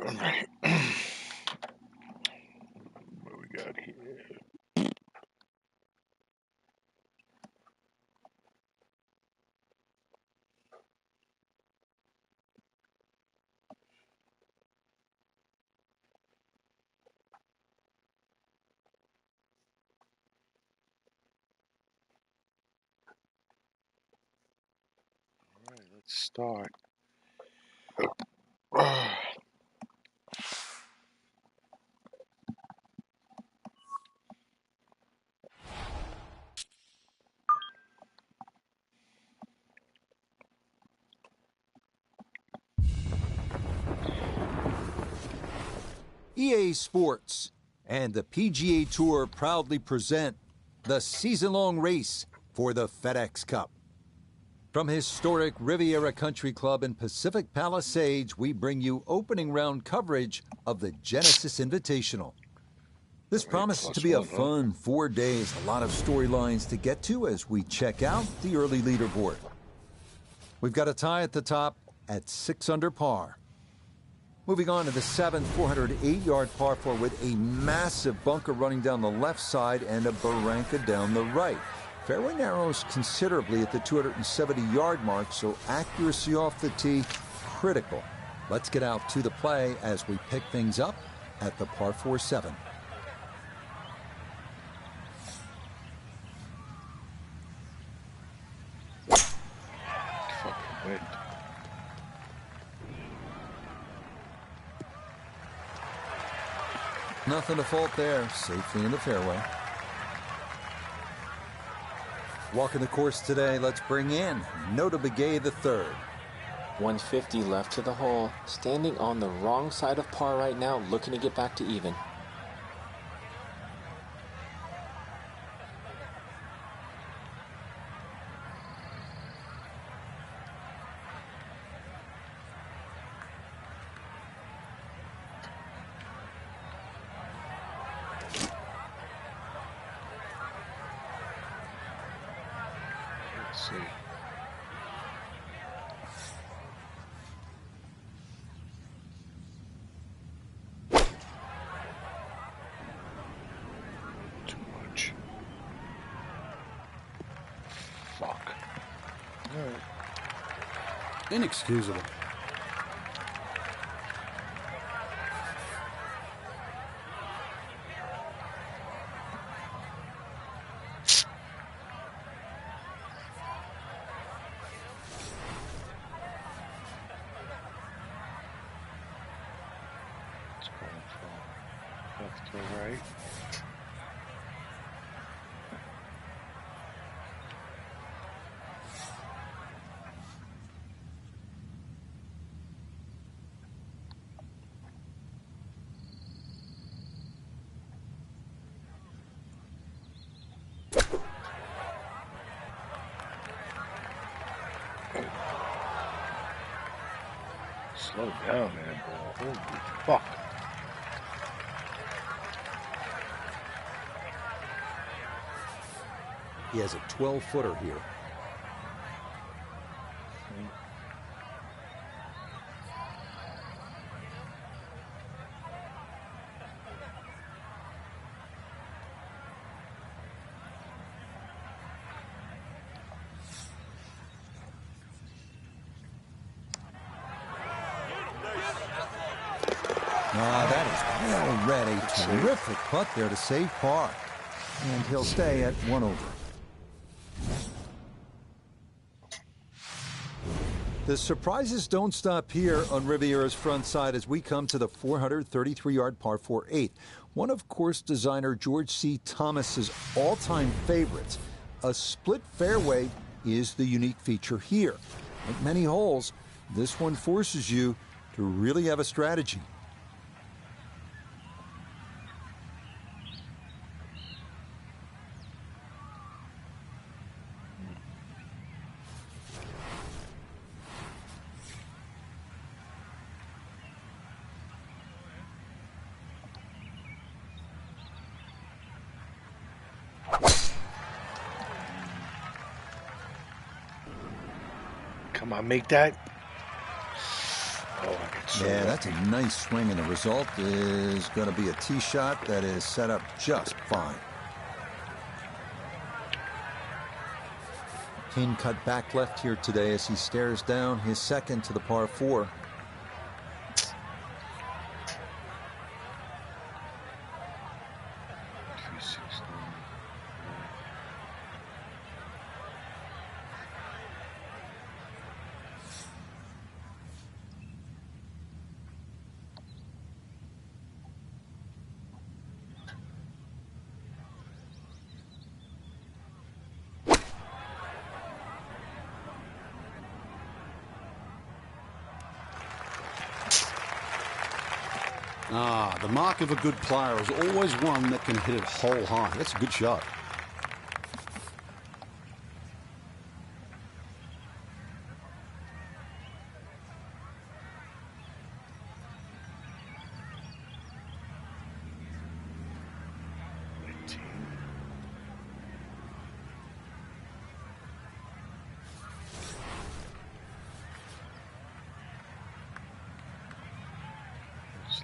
Alright. What we got here? Alright, let's start. EA Sports and the PGA Tour proudly present the season-long race for the FedEx Cup. From historic Riviera Country Club in Pacific Palisades, we bring you opening round coverage of the Genesis Invitational. This promises to be a fun 4 days, a lot of storylines to get to as we check out the early leaderboard. We've got a tie at the top at 6 under par. Moving on to the 7th 408-yard par 4 with a massive bunker running down the left side and a barranca down the right. Fairway narrows considerably at the 270-yard mark, so accuracy off the tee critical. Let's get out to the play as we pick things up at the par 4-7. Fucking wind. Nothing to fault there, safely in the fairway. Walking the course today, let's bring in Nota Begay the third. 150 left to the hole. Standing on the wrong side of par right now, looking to get back to even. Let's see. Too much. Fuck. Alright. Inexcusable. It's going from left to right. Slow down, man, bro. Holy fuck. He has a 12-footer here. That is well read. A terrific putt there to save par. And he'll stay at 1 over. The surprises don't stop here on Riviera's front side as we come to the 433-yard par 4-8. One of course designer George C. Thomas's all-time favorites. A split fairway is the unique feature here. Like many holes, this one forces you to really have a strategy. Come on, make that. Oh, I can Yeah, that's a nice swing, and the result is going to be a tee shot that is set up just fine. Pin cut back left here today as he stares down his second to the par 4. The mark of a good player is always one that can hit it hole high. That's a good shot.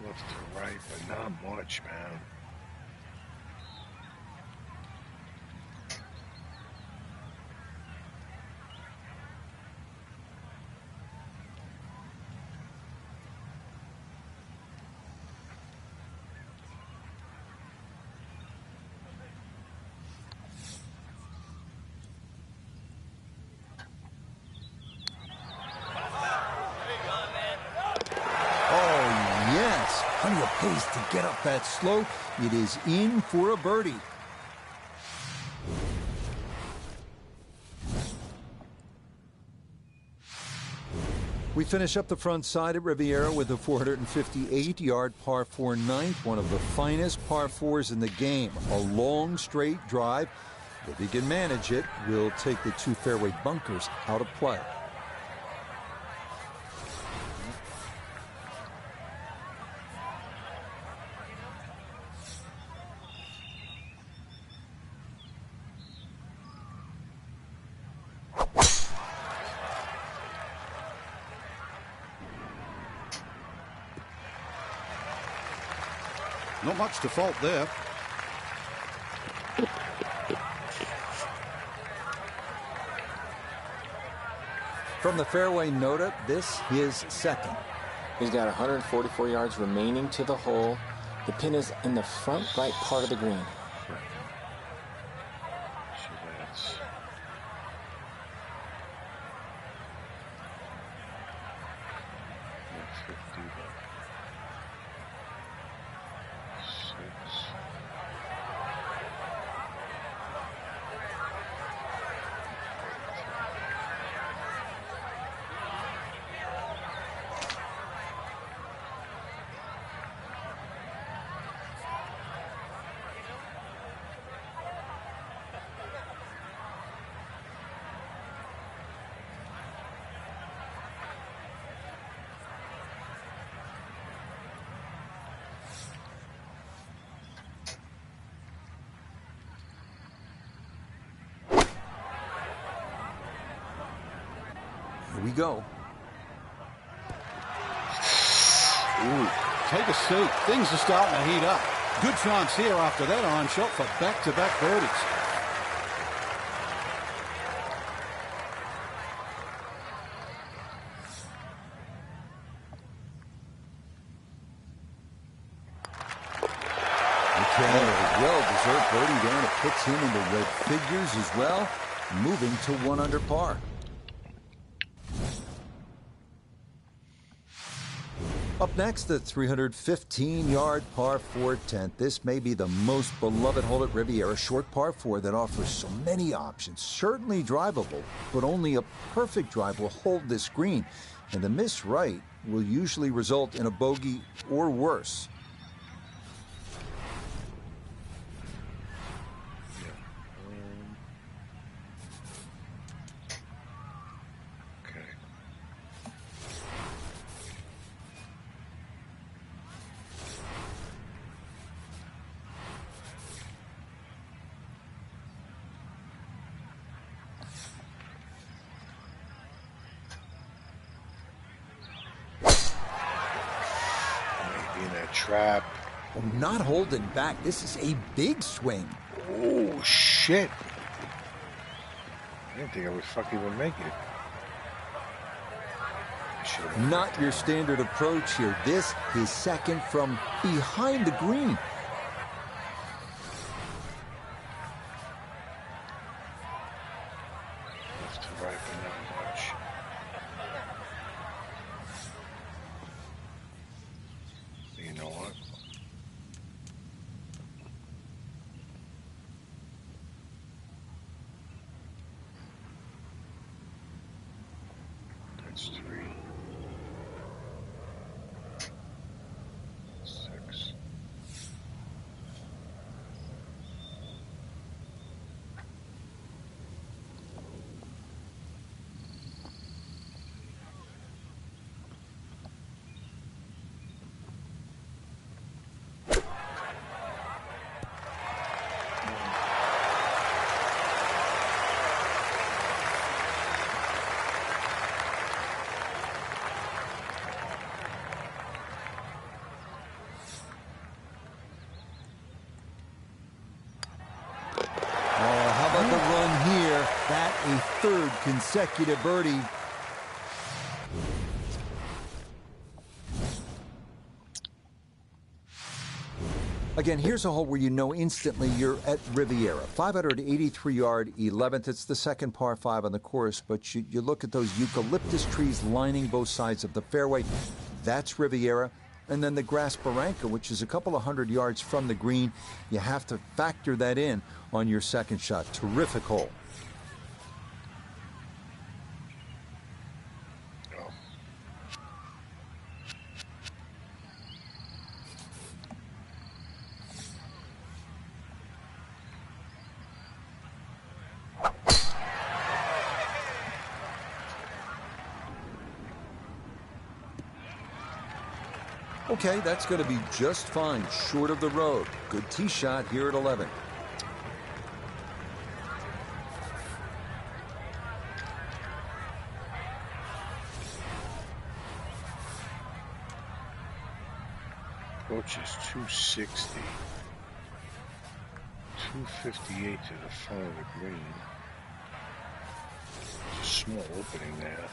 Left to right, but not much, man. Plenty of pace to get up that slope. It is in for a birdie. We finish up the front side at Riviera with a 458-yard par 4 ninth, one of the finest par 4s in the game. A long, straight drive. If he can manage it, will take the 2 fairway bunkers out of play. Not much to fault there. From the fairway nota, this is second. He's got 144 yards remaining to the hole. The pin is in the front right part of the green. So that's 50. 6. Here we go. Ooh, take a seat. Things are starting to heat up. Good chance here after that iron shot for back-to-back birdies. Well-deserved birdie there, and it puts him in the red figures as well, moving to 1 under par. Up next, the 315-yard par 4 10th. This may be the most beloved hole at Riviera, short par 4 that offers so many options. Certainly drivable, but only a perfect drive will hold this green, and a miss right will usually result in a bogey or worse. trap. Oh, not holding back. This is a big swing. Oh, shit. I didn't think I would fucking even make it. Not your standard approach here. This is second from behind the green. Left to right, but not much. You know what? That's 3. 6. How about the run here? That a third consecutive birdie. Again, here's a hole where you know instantly you're at Riviera. 583-yard 11th. It's the second par 5 on the course, but you look at those eucalyptus trees lining both sides of the fairway. That's Riviera. And then the grass barranca, which is a couple of hundred yards from the green. You have to factor that in on your second shot. Terrific hole. Okay, that's going to be just fine, short of the road. Good tee shot here at 11. Approach is 260. 258 to the front of the green. There's a small opening there.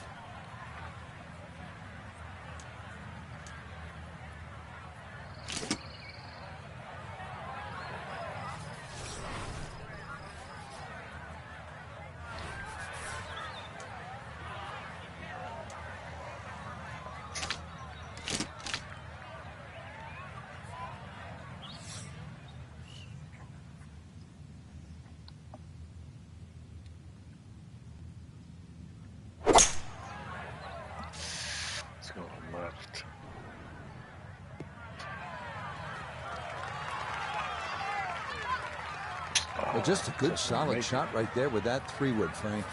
Left. Well, just a good solid shot right there with that 3-wood, Frank.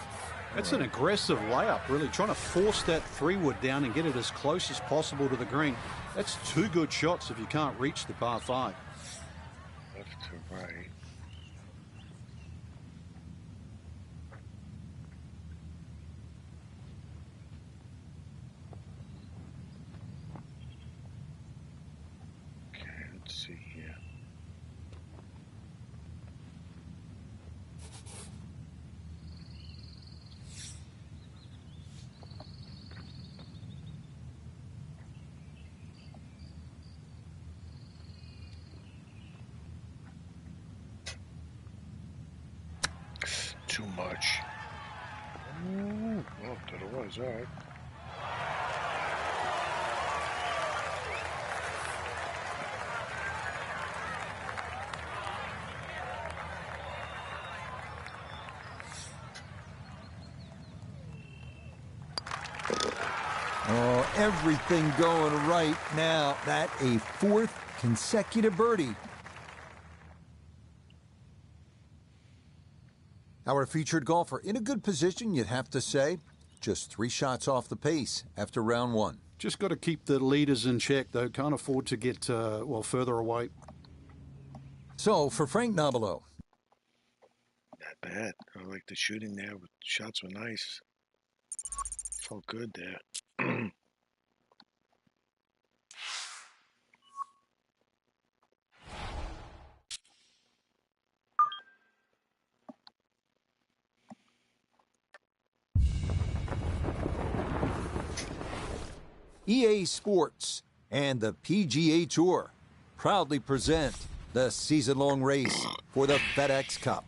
That's an aggressive layup, really trying to force that 3-wood down and get it as close as possible to the green. That's 2 good shots if you can't reach the par 5. Left to right. Let's see here. Too much. Ooh, well, that it was, all right. Oh, everything going right now. That a 4th consecutive birdie. Our featured golfer in a good position, you'd have to say. Just 3 shots off the pace after round 1. Just got to keep the leaders in check, though. Can't afford to get, further away. So, for Frank Nobilo. Not bad. I like the shooting there. Shots were nice. Felt good there. EA Sports and the PGA Tour proudly present the season-long race for the FedEx Cup.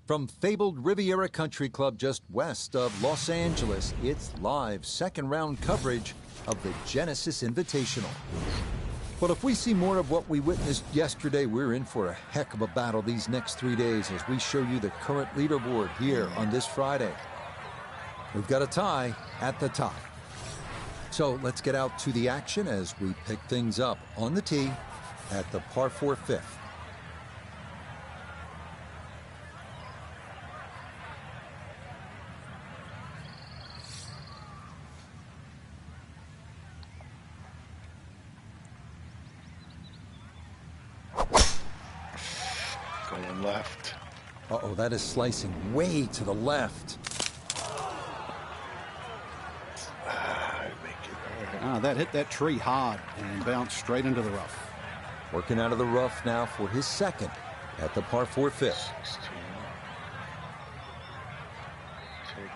From fabled Riviera Country Club just west of Los Angeles, it's live second-round coverage of the Genesis Invitational. But if we see more of what we witnessed yesterday, we're in for a heck of a battle these next 3 days as we show you the current leaderboard here on this Friday. We've got a tie at the top. So let's get out to the action as we pick things up on the tee at the par 4 fifth. Going left. Uh-oh, that is slicing way to the left. That hit that tree hard and bounced straight into the rough. Working out of the rough now for his second at the par 4 fifth. 16. Take away.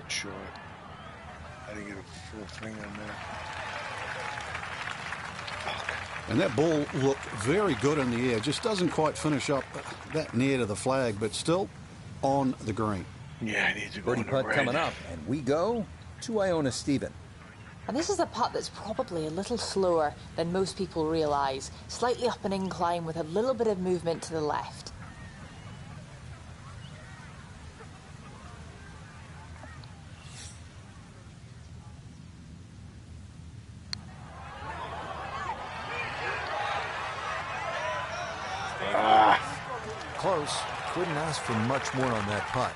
Short. I didn't get a full thing on that. And that ball looked very good in the air. Just doesn't quite finish up that near to the flag, but still on the green. Yeah, I need to go Birdie on the putt red. coming up, and we go to Iona Stephen. And this is a putt that's probably a little slower than most people realise. Slightly up an incline with a little bit of movement to the left. Close. Couldn't ask for much more on that putt.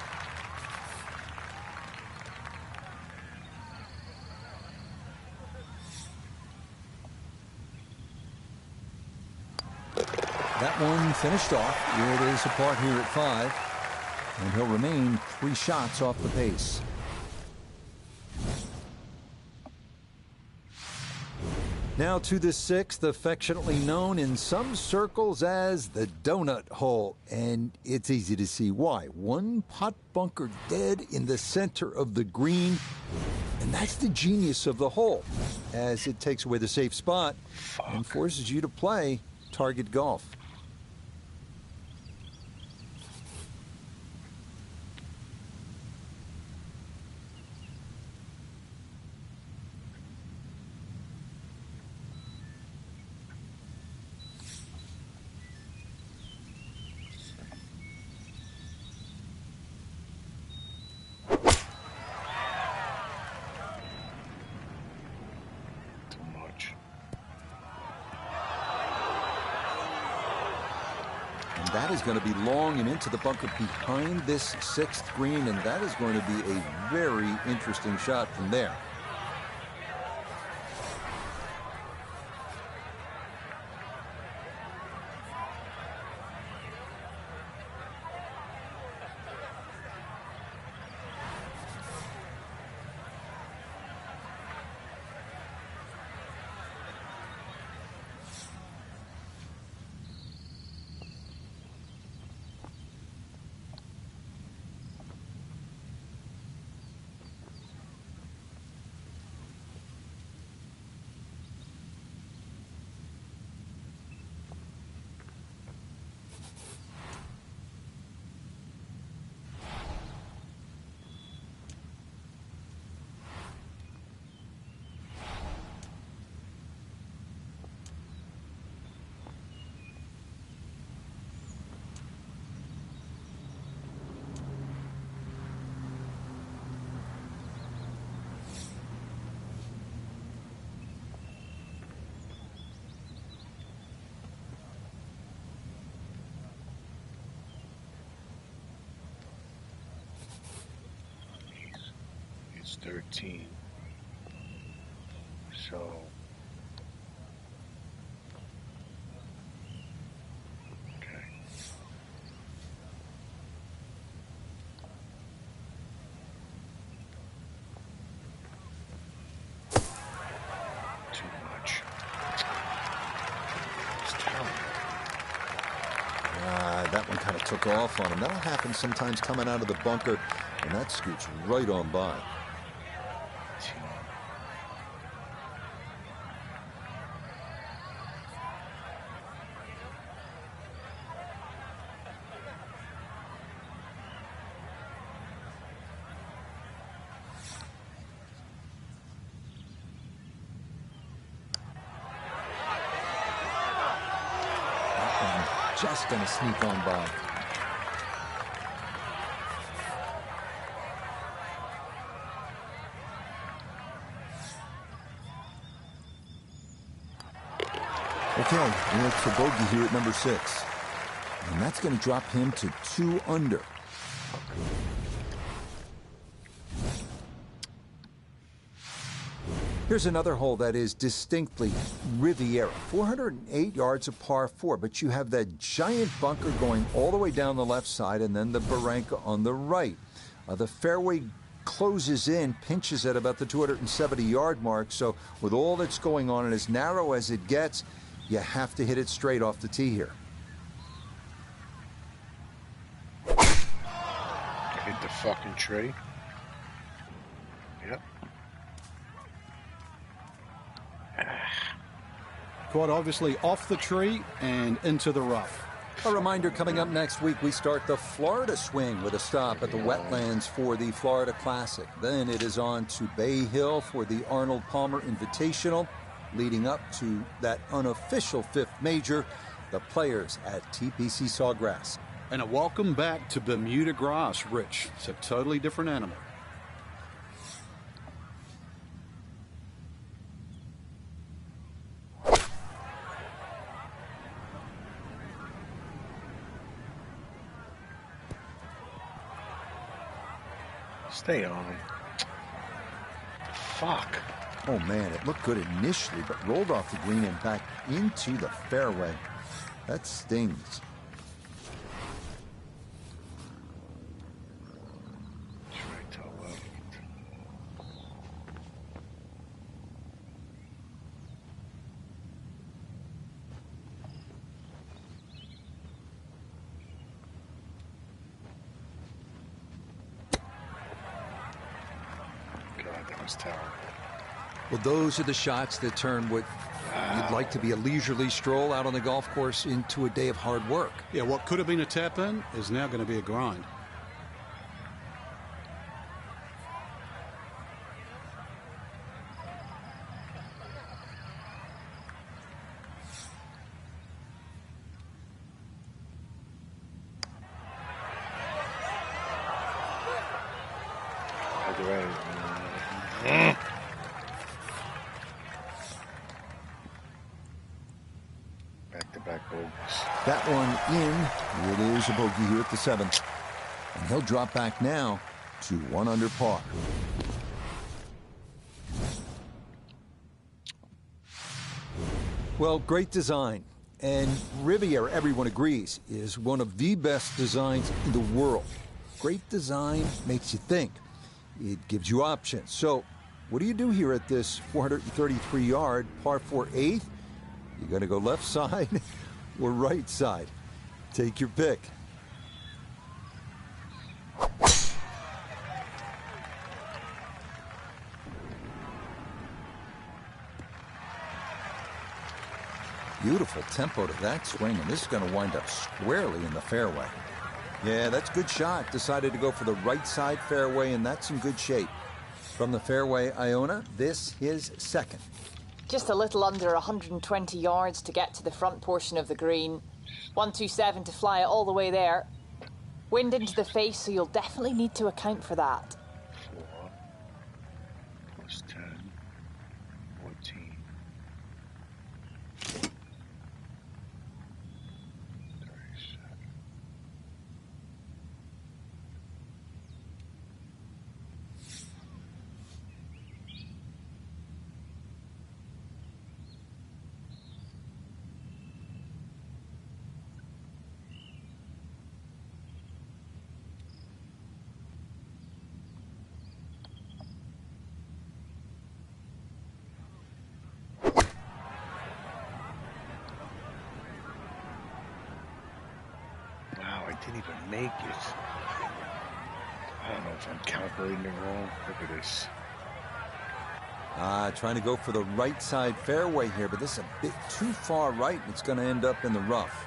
That one finished off. It is apart here at 5. And he'll remain 3 shots off the pace. Now to the 6th, affectionately known in some circles as the donut hole. And it's easy to see why. One pot bunker dead in the center of the green. And that's the genius of the hole, as it takes away the safe spot and forces you to play target golf. That is going to be long and into the bunker behind this 6th green, and that is going to be a very interesting shot from there. It's 13. So took off on him. That'll happen sometimes coming out of the bunker, and that scoots right on by. Just going to sneak on by. Okay, he looks for bogey here at number 6. And that's going to drop him to 2 under. Here's another hole that is distinctly Riviera. 408 yards of par 4, but you have that giant bunker going all the way down the left side and then the barranca on the right. The fairway closes in, pinches at about the 270-yard mark, so with all that's going on and as narrow as it gets, you have to hit it straight off the tee here. Hit the fucking tree. Yep. Quite obviously off the tree and into the rough. A reminder, coming up next week, we start the Florida swing with a stop at the Wetlands for the Florida Classic. Then it is on to Bay Hill for the Arnold Palmer Invitational, leading up to that unofficial 5th major, the Players at TPC Sawgrass. And a welcome back to Bermuda grass, Rich. It's a totally different animal. Stay on. Fuck. Oh man, it looked good initially, but rolled off the green and back into the fairway. That stings. Try to left. God, that was terrible. Well, those are the shots that turn what you'd like to be a leisurely stroll out on the golf course into a day of hard work. Yeah, what could have been a tap-in is now going to be a grind. Back-to-back bogeys. That one in. It is a bogey here at the 7th. And he'll drop back now to 1 under par. Well, great design. And Riviera, everyone agrees, is one of the best designs in the world. Great design makes you think. It gives you options. So, what do you do here at this 433-yard par 4 8th? You going to go left side or right side? Take your pick. Beautiful tempo to that swing, and this is going to wind up squarely in the fairway. Yeah, that's a good shot. Decided to go for the right side fairway, and that's in good shape. From the fairway, Iona, this his 2nd. Just a little under 120 yards to get to the front portion of the green. 127 to fly it all the way there. Wind into the face, so you'll definitely need to account for that. 4 plus 10, 14. 37. Didn't even make it. I don't know if I'm calculating it wrong. Look at this. Trying to go for the right side fairway here, but this is a bit too far right, and it's going to end up in the rough.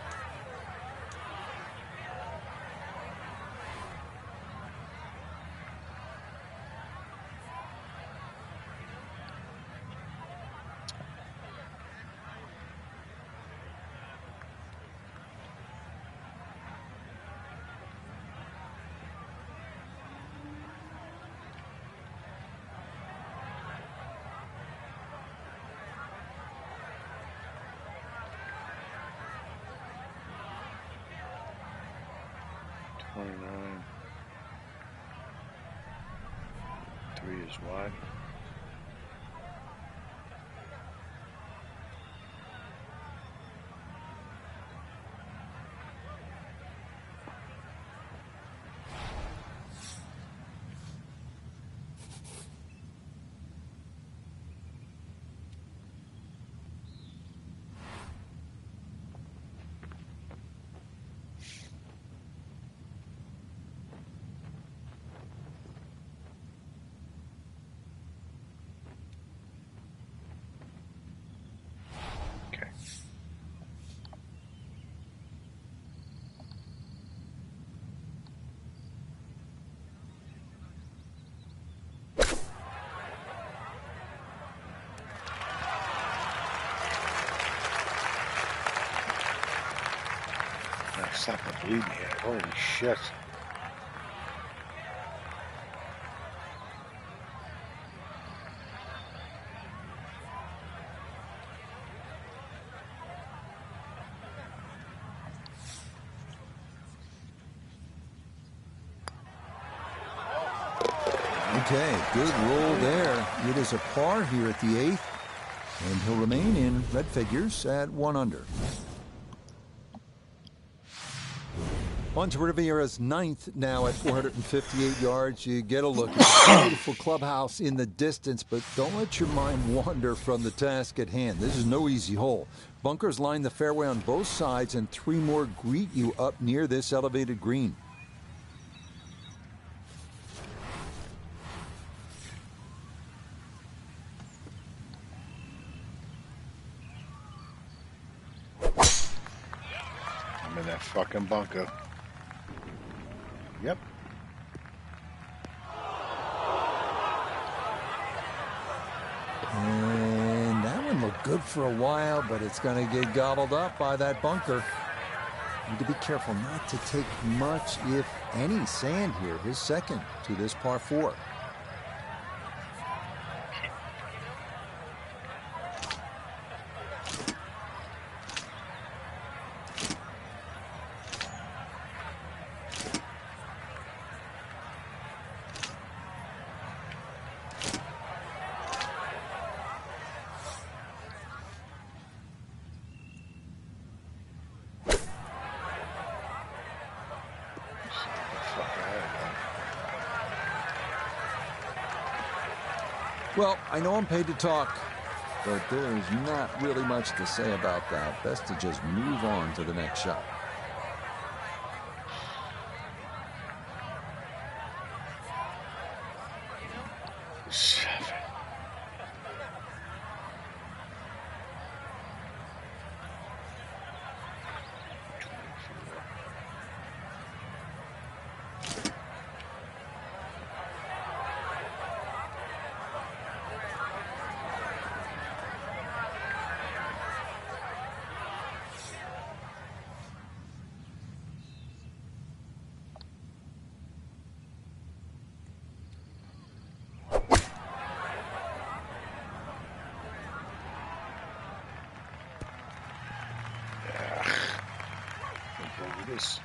Three is wide. It's not gonna bleed me yet. Holy shit. Okay, good roll there. It is a par here at the 8th, and he'll remain in red figures at 1 under. On to Riviera's 9th now at 458 yards. You get a look at the beautiful clubhouse in the distance, but don't let your mind wander from the task at hand. This is no easy hole. Bunkers line the fairway on both sides, and 3 more greet you up near this elevated green. I'm in that fucking bunker. Yep. And that one looked good for a while, but it's going to get gobbled up by that bunker. Need to be careful not to take much, if any, sand here. His second to this par 4. Well, I know I'm paid to talk, but there is not really much to say about that. Best to just move on to the next shot. This.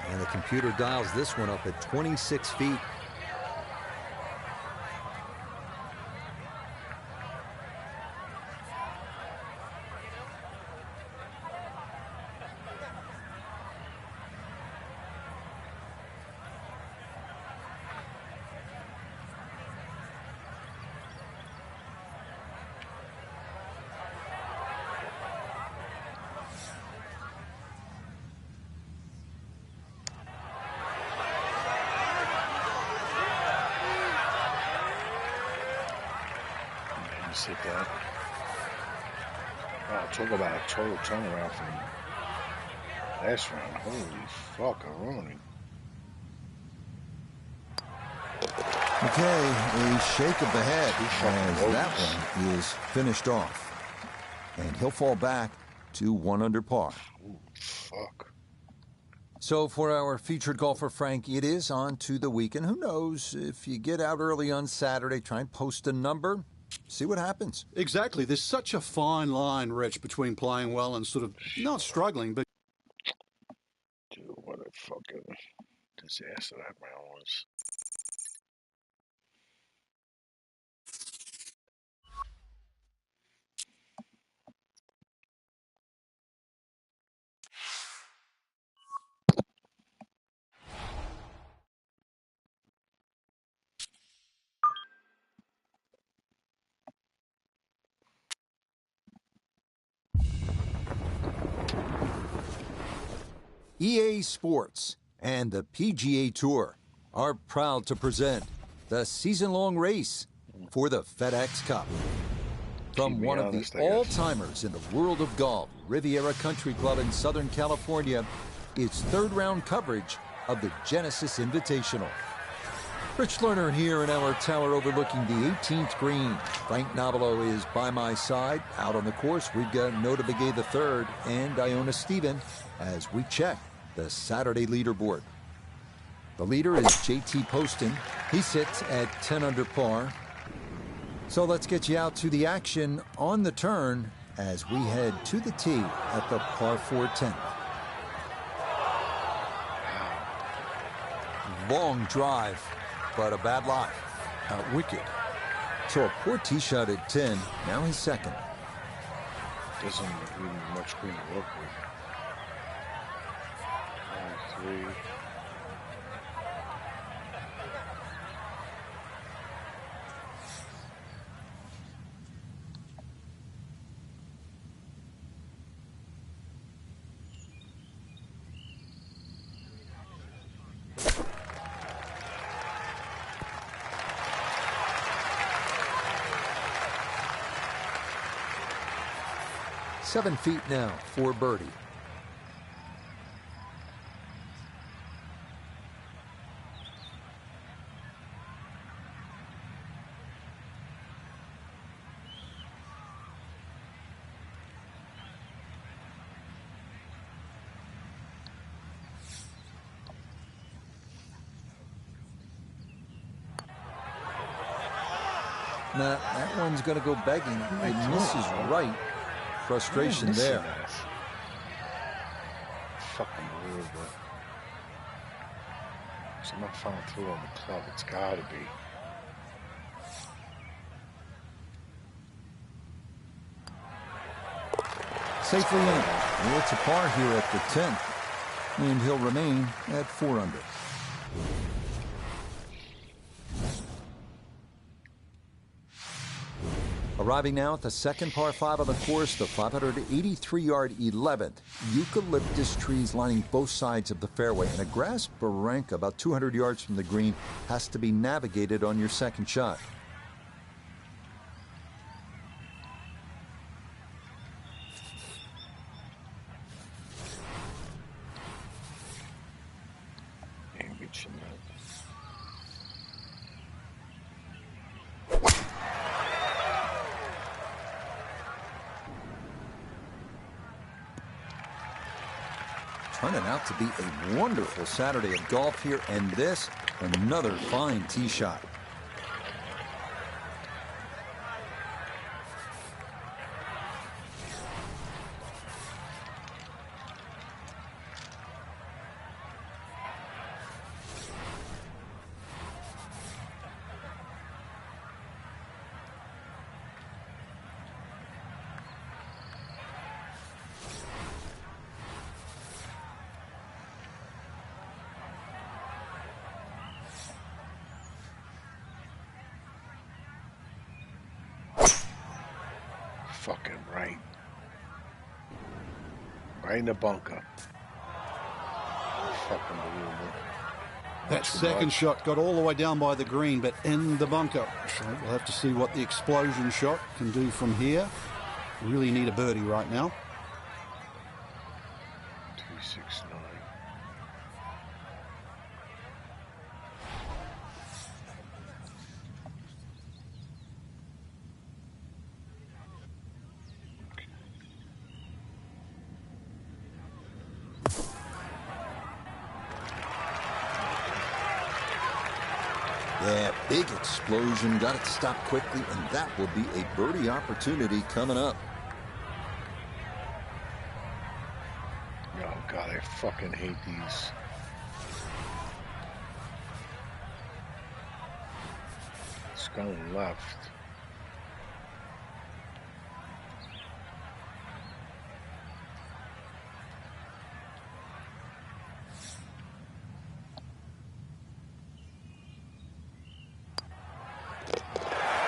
And the computer dials this one up at 26 feet. just hit that. Oh, talk about a total turnaround from last round. Holy fuck, Aroni. Okay, a shake of the head as that one is finished off. And he'll fall back to 1 under par. Ooh, fuck. So for our featured golfer, Frank, it is on to the weekend. Who knows, if you get out early on Saturday, try and post a number, see what happens. Exactly. There's such a fine line, Rich, between playing well and sort of not struggling, but... Dude, what a fucking disaster that round was. EA Sports and the PGA Tour are proud to present the season-long race for the FedEx Cup. From one of the all-timers in the world of golf, Riviera Country Club in Southern California, it's third-round coverage of the Genesis Invitational. Rich Lerner here in our tower overlooking the 18th green. Frank Nobilo is by my side. Out on the course, we've got Nota Begay III and Iona Stephen as we check the Saturday leaderboard. The leader is JT Poston. He sits at 10 under par. So let's get you out to the action on the turn as we head to the tee at the par 4 10th. Long drive, but a bad lie. Out wicket. So a poor tee shot at 10, now he's second. Doesn't leave much green to work with. 1, 3. Seven feet now for birdie. Now, that one's going to go begging. It misses right. Frustration there. Fucking unbelievable. It's not following through on the club. It's gotta be. Safely in. Well, it's a par here at the 10th. And he'll remain at 4 under. Arriving now at the second par 5 of the course, the 583-yard 11th. Eucalyptus trees lining both sides of the fairway, and a grass barranca about 200 yards from the green has to be navigated on your second shot. Ain't reaching that. Turning out to be a wonderful Saturday of golf here, and this, another fine tee shot. Fucking right. Right in the bunker. Fucking unbelievable. That second shot got all the way down by the green, but in the bunker. So we'll have to see what the explosion shot can do from here. Really need a birdie right now. 369. Yeah, big explosion. Got it stopped quickly, and that will be a birdie opportunity coming up. Oh, God, I fucking hate these. It's going left.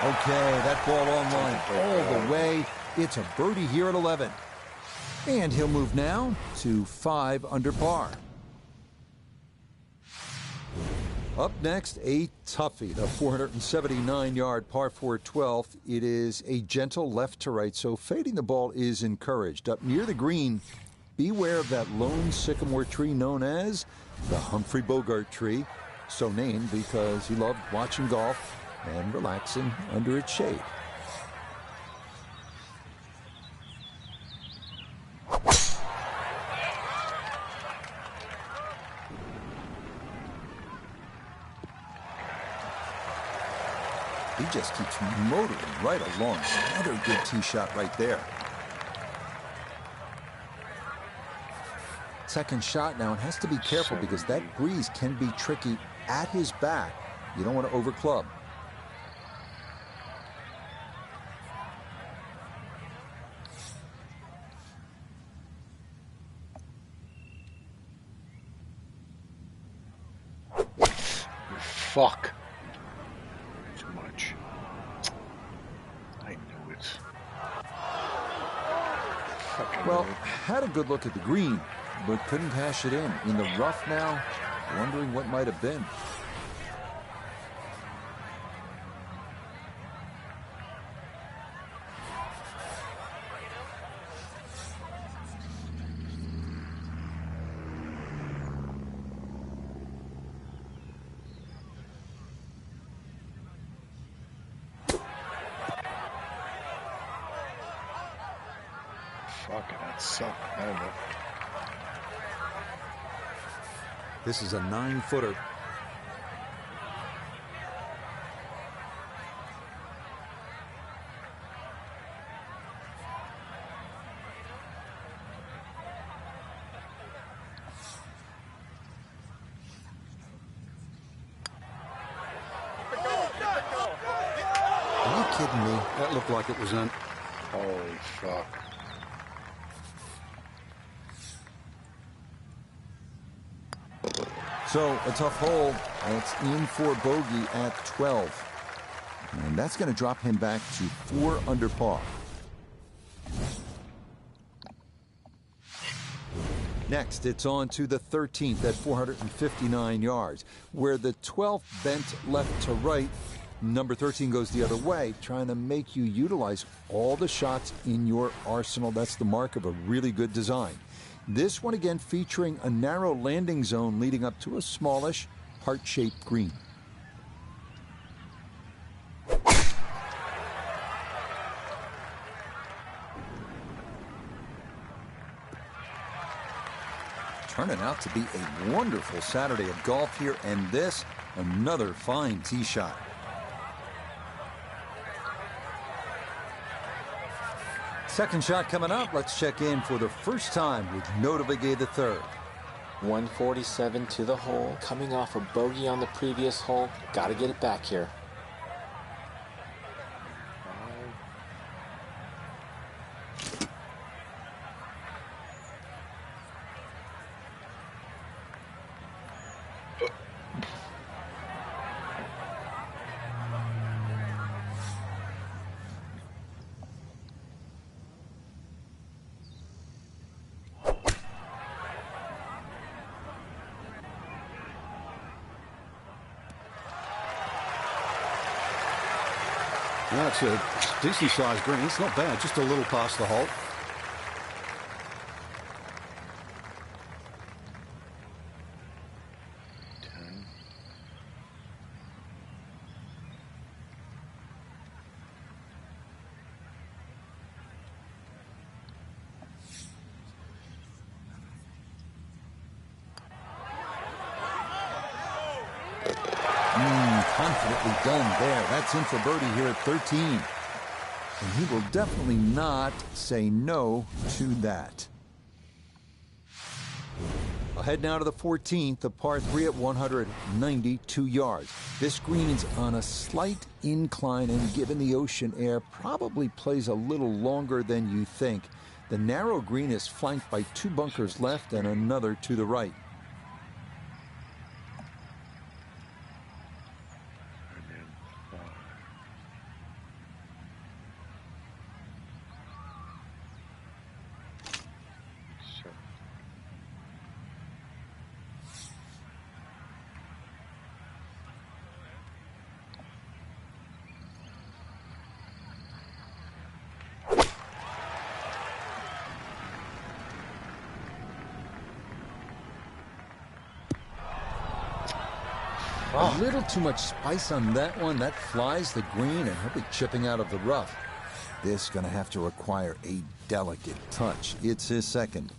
Okay, that ball online all the way. It's a birdie here at 11. And he'll move now to 5 under par. Up next, a toughie, the 479-yard par 4 12th. It is a gentle left to right, so fading the ball is encouraged. Up near the green, beware of that lone sycamore tree known as the Humphrey Bogart tree, so named because he loved watching golf and relaxing under its shade. He just keeps motoring right along. Another good tee shot right there. Second shot now, and has to be careful because that breeze can be tricky at his back. You don't want to overclub. Fuck. Too much. I knew it. Fucking Well, knew it. had a good look at the green, but couldn't cash it in. In the rough now, wondering what might have been. Fuck it, that sucked. I don't know. This is a 9-footer. Are you kidding me? That looked like it was in. Holy fuck. So, a tough hole. It's in for bogey at 12. And that's going to drop him back to 4 under par. Next, it's on to the 13th at 459 yards, where the 12th bent left to right. Number 13 goes the other way, trying to make you utilize all the shots in your arsenal. That's the mark of a really good design. This one again featuring a narrow landing zone leading up to a smallish, heart-shaped green. Turning out to be a wonderful Saturday of golf here, and this, another fine tee shot. Second shot coming up. Let's check in for the first time with Notavigay III. 147 to the hole, coming off a bogey on the previous hole. Got to get it back here. That's a decent-sized green. It's not bad, just a little past the hole. Confidently done there. That's in for birdie here at 13. And he will definitely not say no to that. Ahead now to the 14th, the par 3 at 192 yards. This green's on a slight incline, and given the ocean air, probably plays a little longer than you think. The narrow green is flanked by 2 bunkers left and another to the right. A little too much spice on that one. That flies the green, and he'll be chipping out of the rough. This going to have to require a delicate touch. It's his second.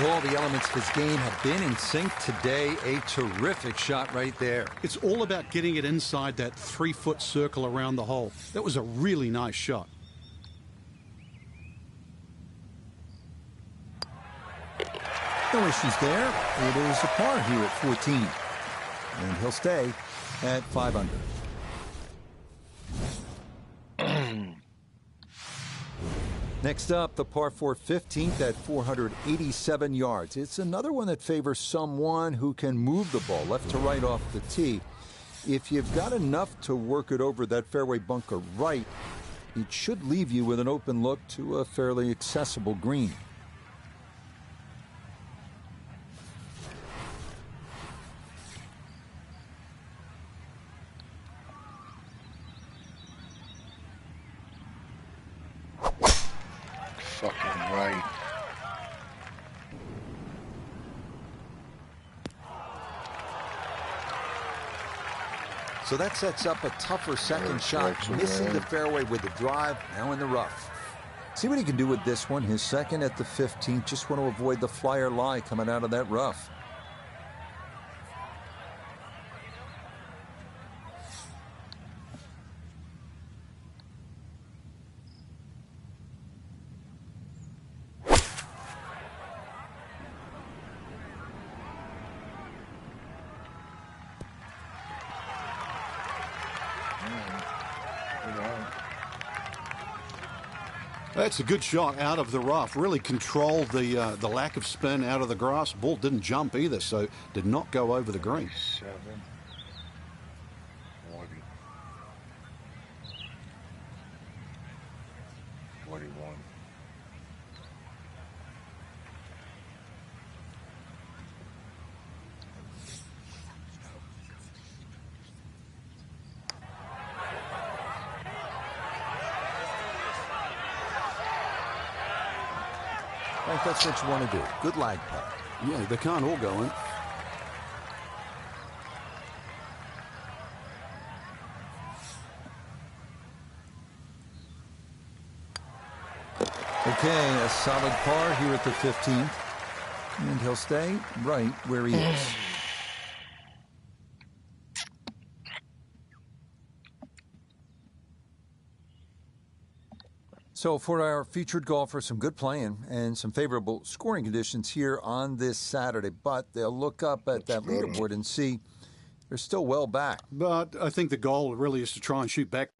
All the elements of his game have been in sync today. A terrific shot right there. It's all about getting it inside that 3-foot circle around the hole. That was a really nice shot. No issues there. It is a par here at 14. And he'll stay at 5 under. Next up, the par 4 15th at 487 yards. It's another one that favors someone who can move the ball left to right off the tee. If you've got enough to work it over that fairway bunker right, it should leave you with an open look to a fairly accessible green. Fucking right. So that sets up a tougher second shot, missing the fairway with the drive, now in the rough. See what he can do with this one, his second at the 15th. Just want to avoid the flyer lie coming out of that rough. That's a good shot out of the rough. Really controlled the lack of spin out of the grass. Ball didn't jump either, so did not go over the green. 7, 40, 41. I think that's what you want to do. Good lag putt. Yeah, they can't all go in. Okay, a solid par here at the 15th. And he'll stay right where he is. So for our featured golfer, some good playing and some favorable scoring conditions here on this Saturday. But they'll look up at that leaderboard and see they're still well back. But I think the goal really is to try and shoot back.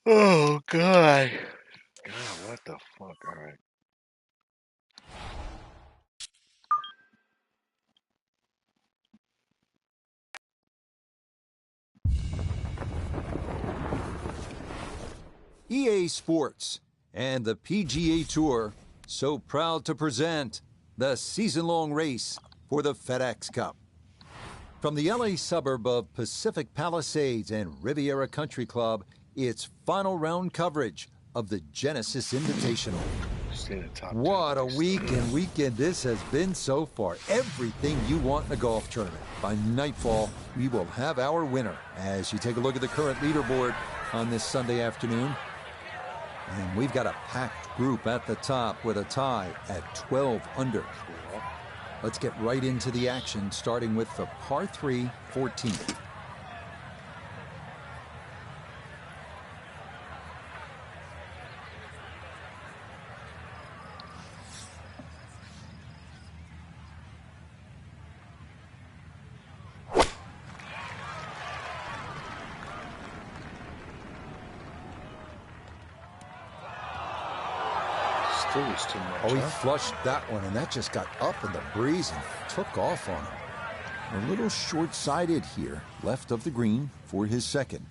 Oh, God. God, what the fuck? All right. EA Sports and the PGA Tour so proud to present the season-long race for the FedEx Cup. From the LA suburb of Pacific Palisades and Riviera Country Club, it's final round coverage of the Genesis Invitational. Stay in the top 10. What a week and weekend this has been so far. Everything you want in a golf tournament. By nightfall, we will have our winner as you take a look at the current leaderboard on this Sunday afternoon. And we've got a packed group at the top with a tie at 12 under. Let's get right into the action, starting with the par 3 14th. Still was too much. Oh, he flushed that one, and that just got up in the breeze and took off on him. A little short-sided here, left of the green for his second.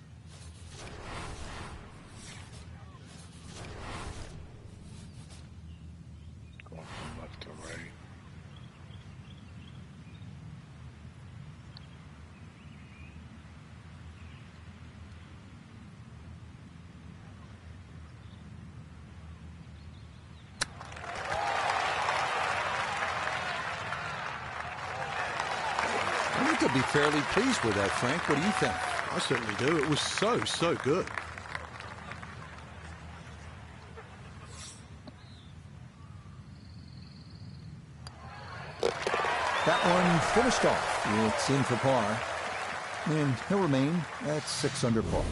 Going from left to right. I think he'll be fairly pleased with that, Frank. What do you think? I certainly do. It was so good. That one finished off. It's in for par. And he'll remain at 6 under par.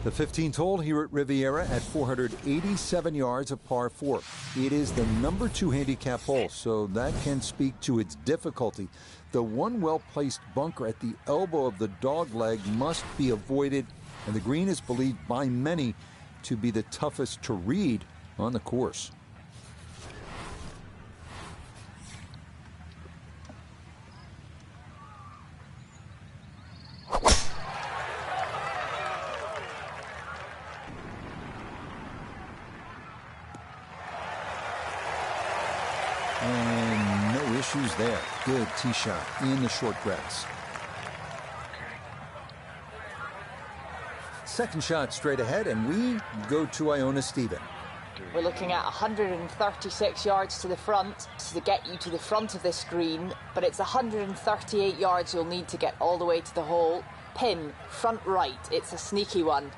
The 15th hole here at Riviera at 487 yards of par 4. It is the number 2 handicap hole, so that can speak to its difficulty. The one well-placed bunker at the elbow of the dogleg must be avoided, and the green is believed by many to be the toughest to read on the course. And no issues there. Good tee shot in the short grass. Second shot straight ahead, and we go to Iona Stephen. We're looking at 136 yards to the front to get you to the front of this green, but it's 138 yards you'll need to get all the way to the hole. Pin, front right. It's a sneaky one.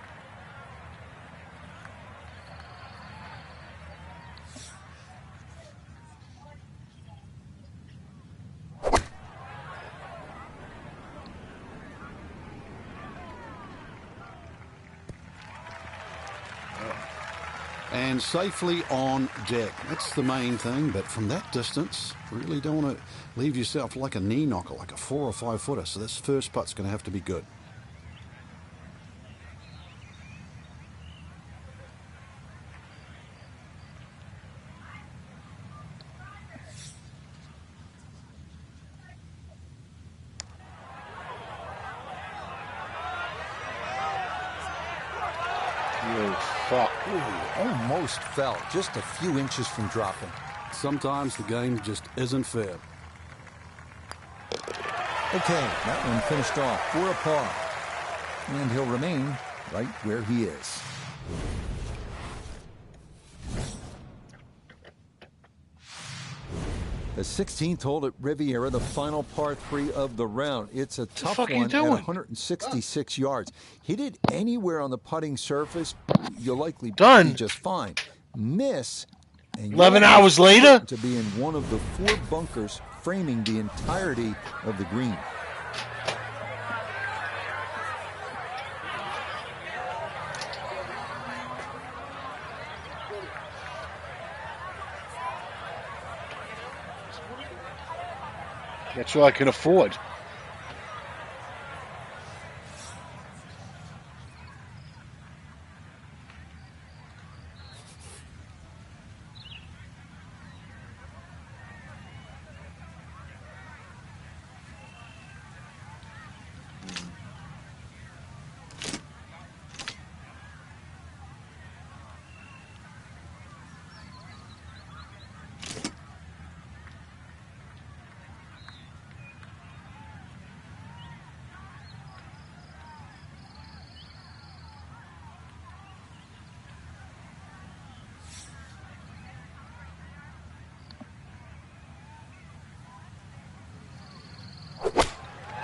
And safely on deck. That's the main thing, but from that distance, really don't want to leave yourself like a knee knocker, like a 4 or 5 footer. So this first putt's going to have to be good. Almost fell, just a few inches from dropping. Sometimes the game just isn't fair. Okay, that one finished off for a par. And he'll remain right where he is. The 16th hole at Riviera, the final par 3 of the round. It's a tough one at 166 yards. Hit it anywhere on the putting surface, you'll likely be just fine. Miss, and 11 hours later, to be in one of the 4 bunkers framing the entirety of the green. That's all I can afford.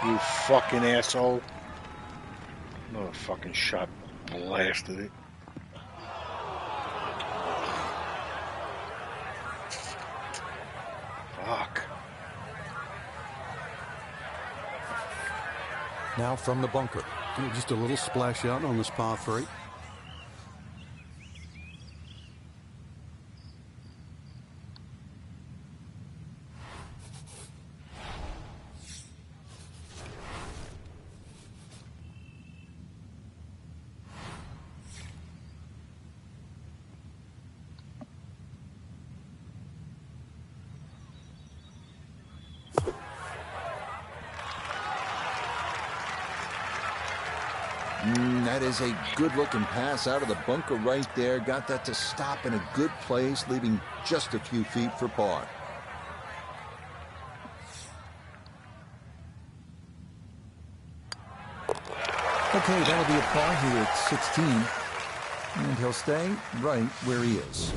You fucking asshole. Another fucking shot blasted it. Fuck. Now from the bunker. Just a little splash out on this par 3. That is a good-looking pass out of the bunker right there. Got that to stop in a good place, leaving just a few feet for par. Okay, that'll be a par here at 16. And he'll stay right where he is.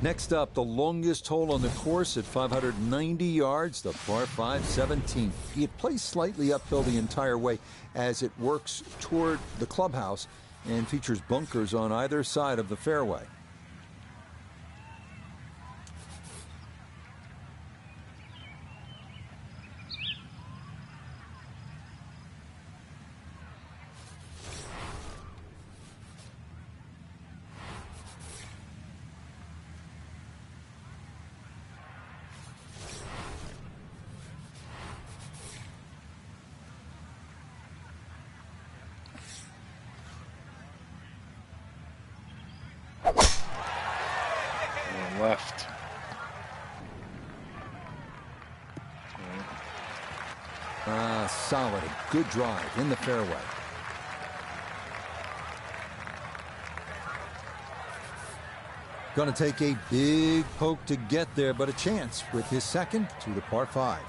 Next up, the longest hole on the course at 590 yards, the par 5 17th. It plays slightly uphill the entire way as it works toward the clubhouse and features bunkers on either side of the fairway. Left. Solid. A good drive in the fairway. Going to take a big poke to get there, but a chance with his second to the par 5.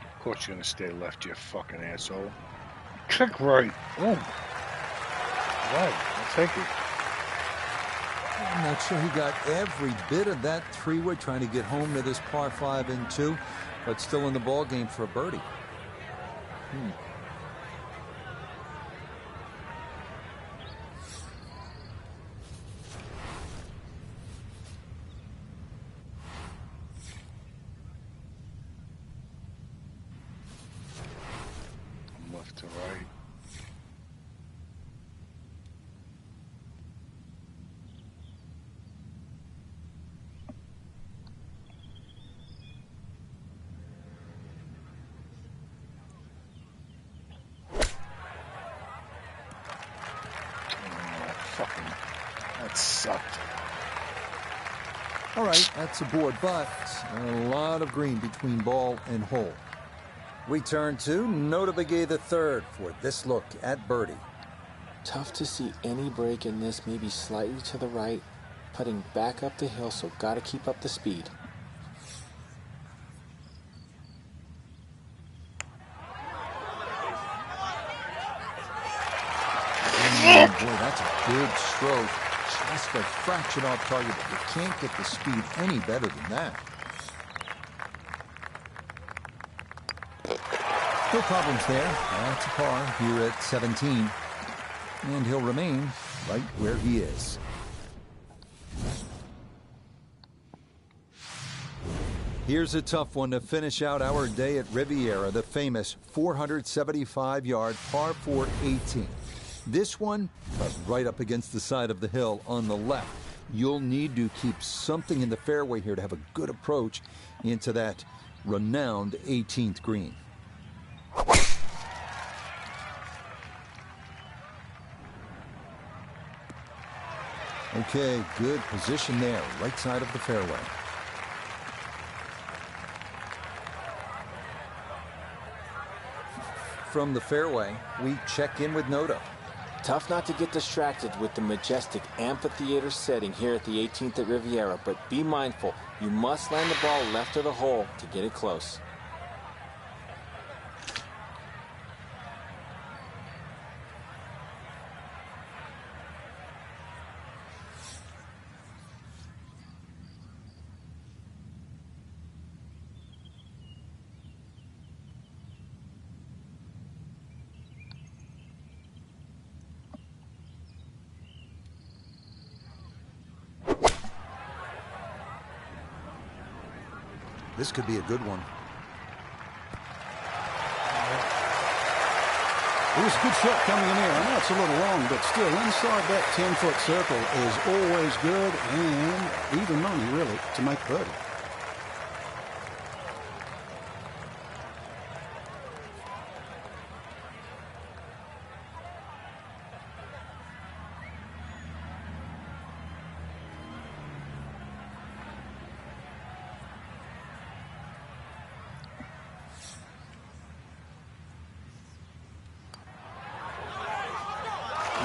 Of course you're gonna stay left, you fucking asshole. Check right. Oh. Right, I'll take it. I'm not sure he got every bit of that 3-wood trying to get home to this par 5 and 2, but still in the ball game for a birdie. Left to right. That sucked. All right, that's a board, but a lot of green between ball and hole. We turn to Nota Begay the third for this look at birdie. Tough to see any break in this, maybe slightly to the right. Putting back up the hill, so gotta keep up the speed. Oh boy, that's a good stroke. Just a fraction off target, but you can't get the speed any better than that. No problems there. That's a par here at 17. And he'll remain right where he is. Here's a tough one to finish out our day at Riviera, the famous 475-yard par 4 18. This one, right up against the side of the hill on the left. You'll need to keep something in the fairway here to have a good approach into that renowned 18th green. Okay, good position there, right side of the fairway. From the fairway, we check in with Nota. Tough not to get distracted with the majestic amphitheater setting here at the 18th at Riviera, but be mindful, you must land the ball left of the hole to get it close. This could be a good one. It was a good shot coming in here. I know it's a little long, but still inside that 10-foot circle is always good and even money, really, to make birdie.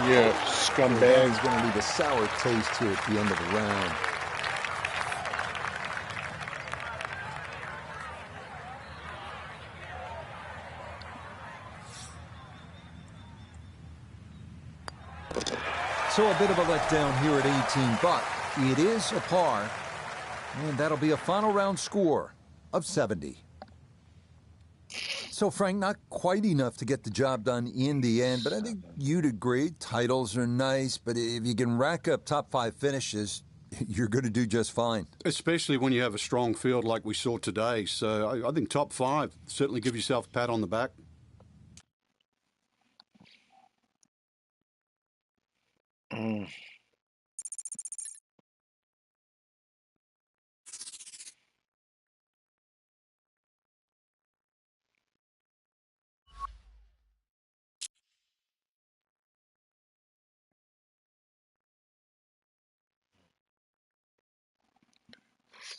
Yeah, He's scumbag. going to leave a sour taste here at the end of the round. So a bit of a letdown here at 18, but it is a par. And that'll be a final round score of 70. So, Frank, not quite enough to get the job done in the end, but I think you'd agree titles are nice, but if you can rack up top 5 finishes, you're going to do just fine. Especially when you have a strong field like we saw today. So I think top 5, certainly give yourself a pat on the back.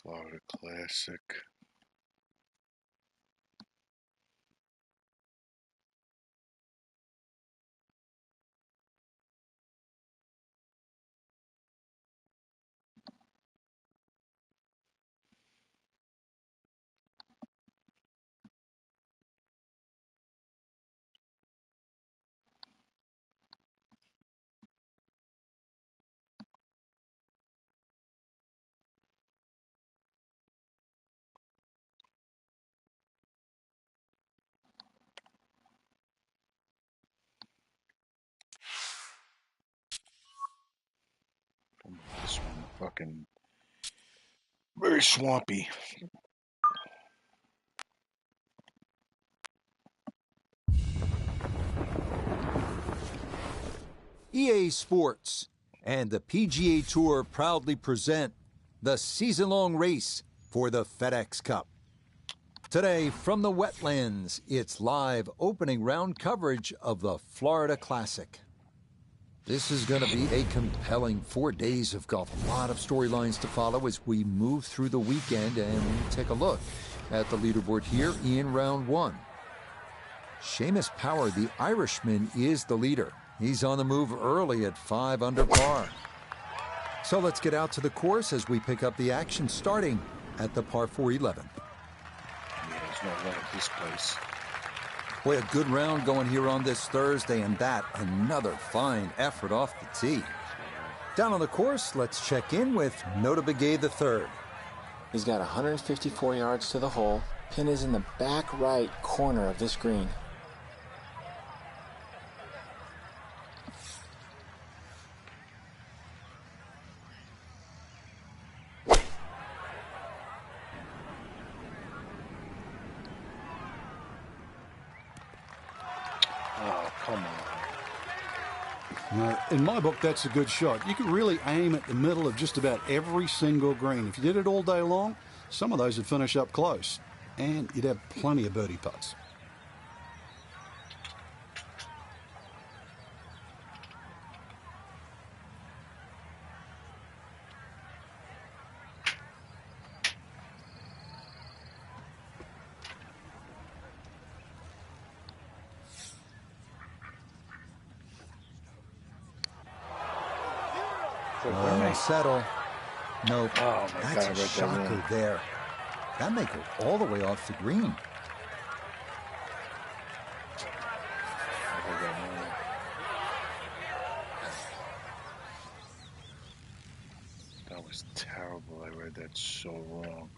Florida Classic. This one fucking very swampy. EA Sports and the PGA Tour proudly present the season-long race for the FedEx Cup. Today, from the Wetlands, it's live opening round coverage of the Florida Classic. This is going to be a compelling 4 days of golf. A lot of storylines to follow as we move through the weekend, and we take a look at the leaderboard here in round 1. Seamus Power, the Irishman, is the leader. He's on the move early at 5 under par. So let's get out to the course as we pick up the action starting at the par 4 11. Yeah, there's no way at this place. Boy, a good round going here on this Thursday, and that another fine effort off the tee. Down on the course, let's check in with Nota Begay III. He's got 154 yards to the hole. Pin is in the back right corner of this green. Oh, come on. In my book, that's a good shot. You can really aim at the middle of just about every single green. If you did it all day long, some of those would finish up close, and you'd have plenty of birdie putts. Oh, settle. Nope. Oh, my That's God, I a read that shocker wrong. there. That may go all the way off the green. I read that wrong. That was terrible. I read that so wrong.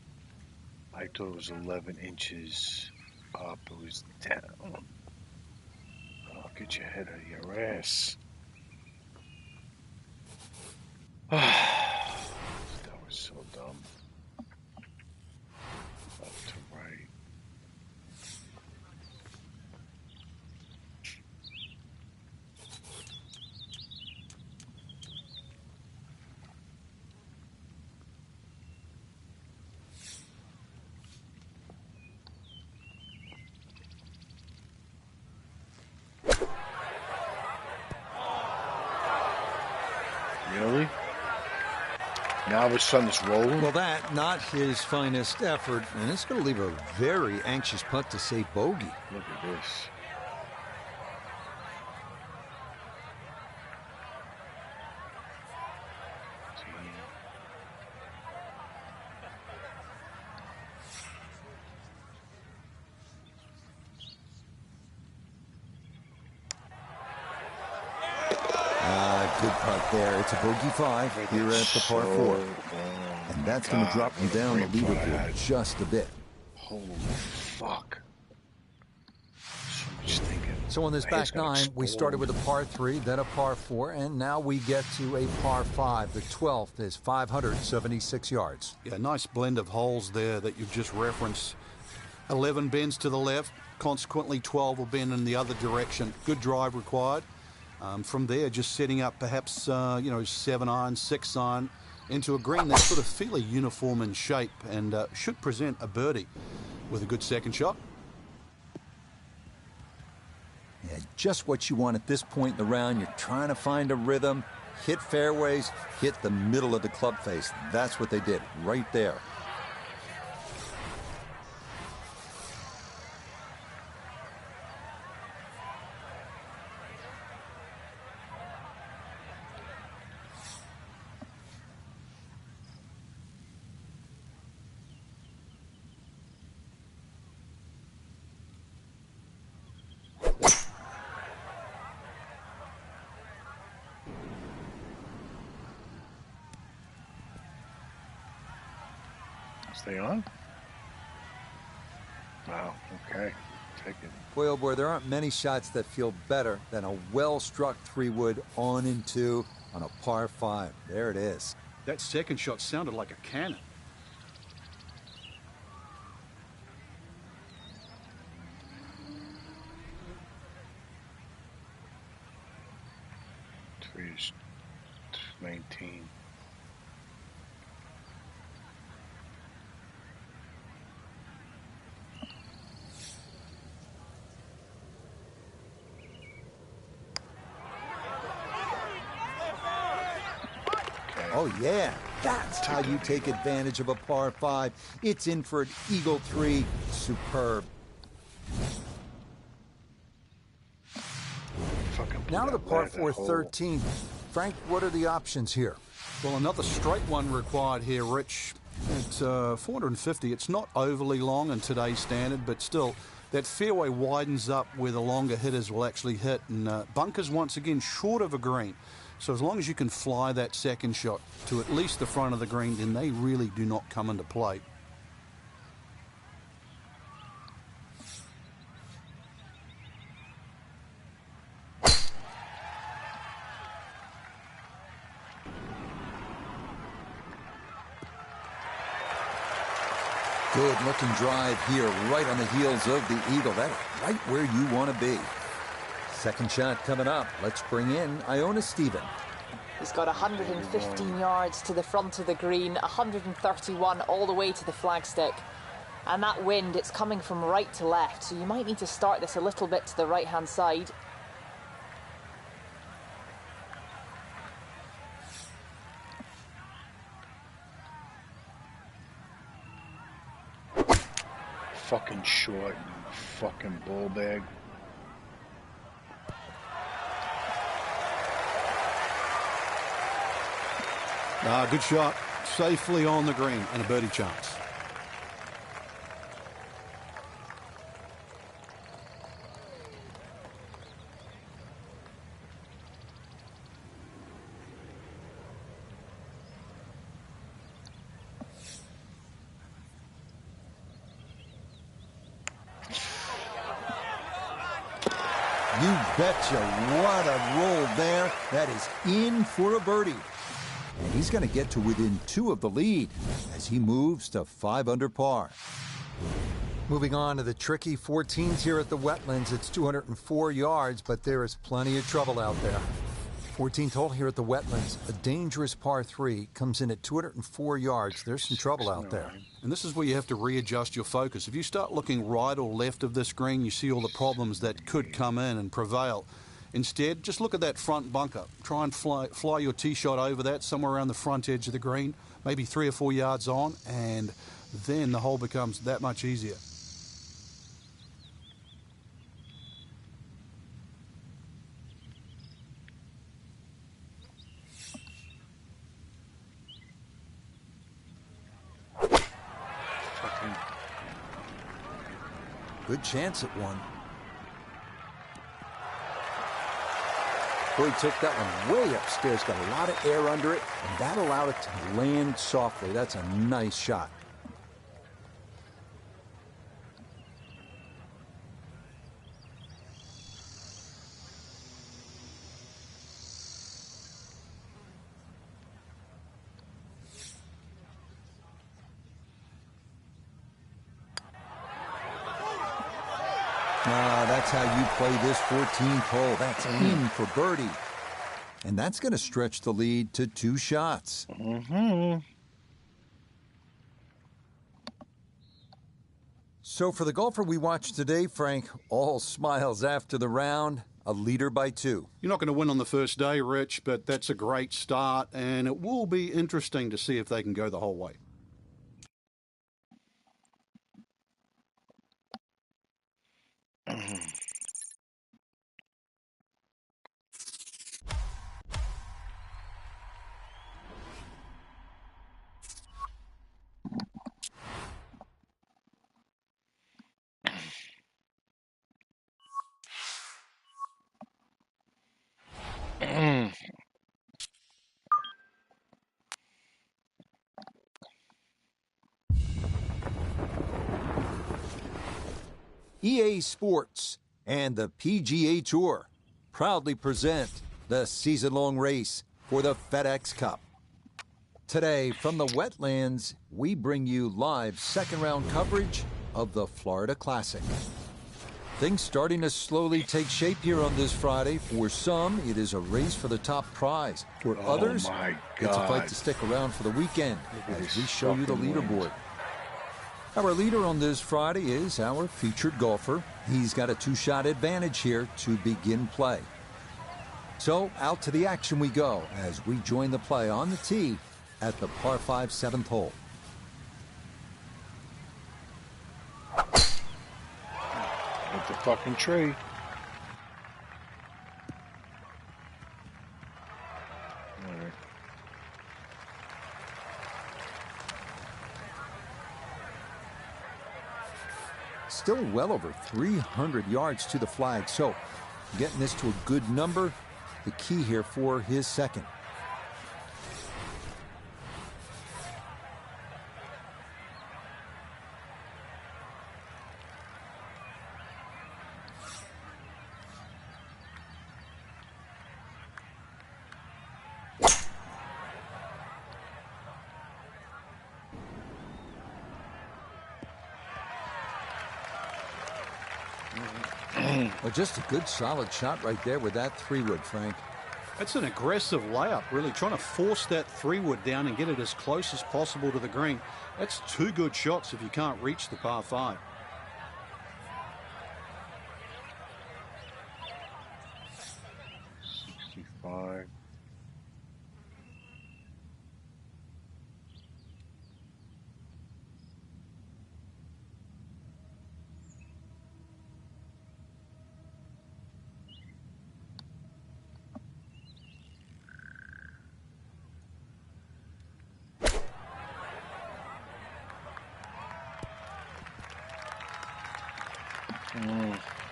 I thought it was 11 inches up. It was down. Oh, get your head out of your ass. That was so dumb. Left to right. Really? Now his son is rolling? Well, that, not his finest effort, and it's going to leave a very anxious putt to say bogey. Look at this. Good putt there. It's a bogey 5 here at the par 4. And that's going to drop him down the leaderboard just a bit. Holy fuck. So much thinking. So on this My head's back gonna 9, we started with explode. a par 3, then a par 4, and now we get to a par 5. The 12th is 576 yards. Yeah, nice blend of holes there that you've just referenced. 11 bends to the left, consequently 12 will bend in the other direction. Good drive required. From there, just setting up perhaps, 7 iron, 6 iron into a green that's sort of fairly uniform in shape and should present a birdie with a good second shot. Yeah, just what you want at this point in the round. You're trying to find a rhythm, hit fairways, hit the middle of the club face. That's what they did right there. Stay on? Wow, okay. Take it. Boy, oh boy, there aren't many shots that feel better than a well-struck 3-wood on and 2 on a par 5. There it is. That second shot sounded like a cannon. Three is 19. Oh, yeah. That's how you take advantage of a par 5. It's in for an eagle 3. Superb. Fucking blew Now to the that par lead, that 4 hole. 13. Frank, what are the options here? Well, another straight one required here, Rich. It's 450. It's not overly long in today's standard, but still, that fairway widens up where the longer hitters will actually hit. And bunkers, once again, short of a green. So as long as you can fly that second shot to at least the front of the green, then they really do not come into play. Good looking drive here, right on the heels of the eagle. That's right where you want to be. Second shot coming up. Let's bring in Iona Stephen. He's got 115 yards to the front of the green, 131 all the way to the flagstick. And that wind, it's coming from right to left, so you might need to start this a little bit to the right-hand side. Fucking short, you fucking bull bag. Good shot. Safely on the green and a birdie chance. You betcha. What a roll there. That is in for a birdie. And he's going to get to within 2 of the lead as he moves to 5 under par. Moving on to the tricky 14s here at the Wetlands. It's 204 yards, but there is plenty of trouble out there. 14th hole here at the Wetlands, a dangerous par 3, comes in at 204 yards. There's some trouble out there. And this is where you have to readjust your focus. If you start looking right or left of this green, you see all the problems that could come in and prevail. Instead, just look at that front bunker. Try and fly your tee shot over that, somewhere around the front edge of the green, maybe 3 or 4 yards on, and then the hole becomes that much easier. Good chance at one. Boy, he took that one way upstairs, got a lot of air under it, and that allowed it to land softly. That's a nice shot. That's how you play this 14th hole. That's in for birdie. And that's going to stretch the lead to 2 shots. So for the golfer we watched today, Frank, all smiles after the round, a leader by 2. You're not going to win on the first day, Rich, but that's a great start, and it will be interesting to see if they can go the whole way. EA Sports and the PGA Tour proudly present the season-long race for the FedEx Cup. Today, from the Wetlands, we bring you live second-round coverage of the Florida Classic. Things starting to slowly take shape here on this Friday. For some, it is a race for the top prize. For others, it's a fight to stick around for the weekend as we show you the leaderboard. Our leader on this Friday is our featured golfer. He's got a 2-shot advantage here to begin play. So out to the action we go as we join the play on the tee at the par 5 7th hole. Hit the fucking tree. Still well over 300 yards to the flag, so getting this to a good number, the key here for his second. Well, just a good solid shot right there with that 3-wood, Frank. That's an aggressive layup, really trying to force that 3-wood down and get it as close as possible to the green. That's 2 good shots if you can't reach the par 5. Five.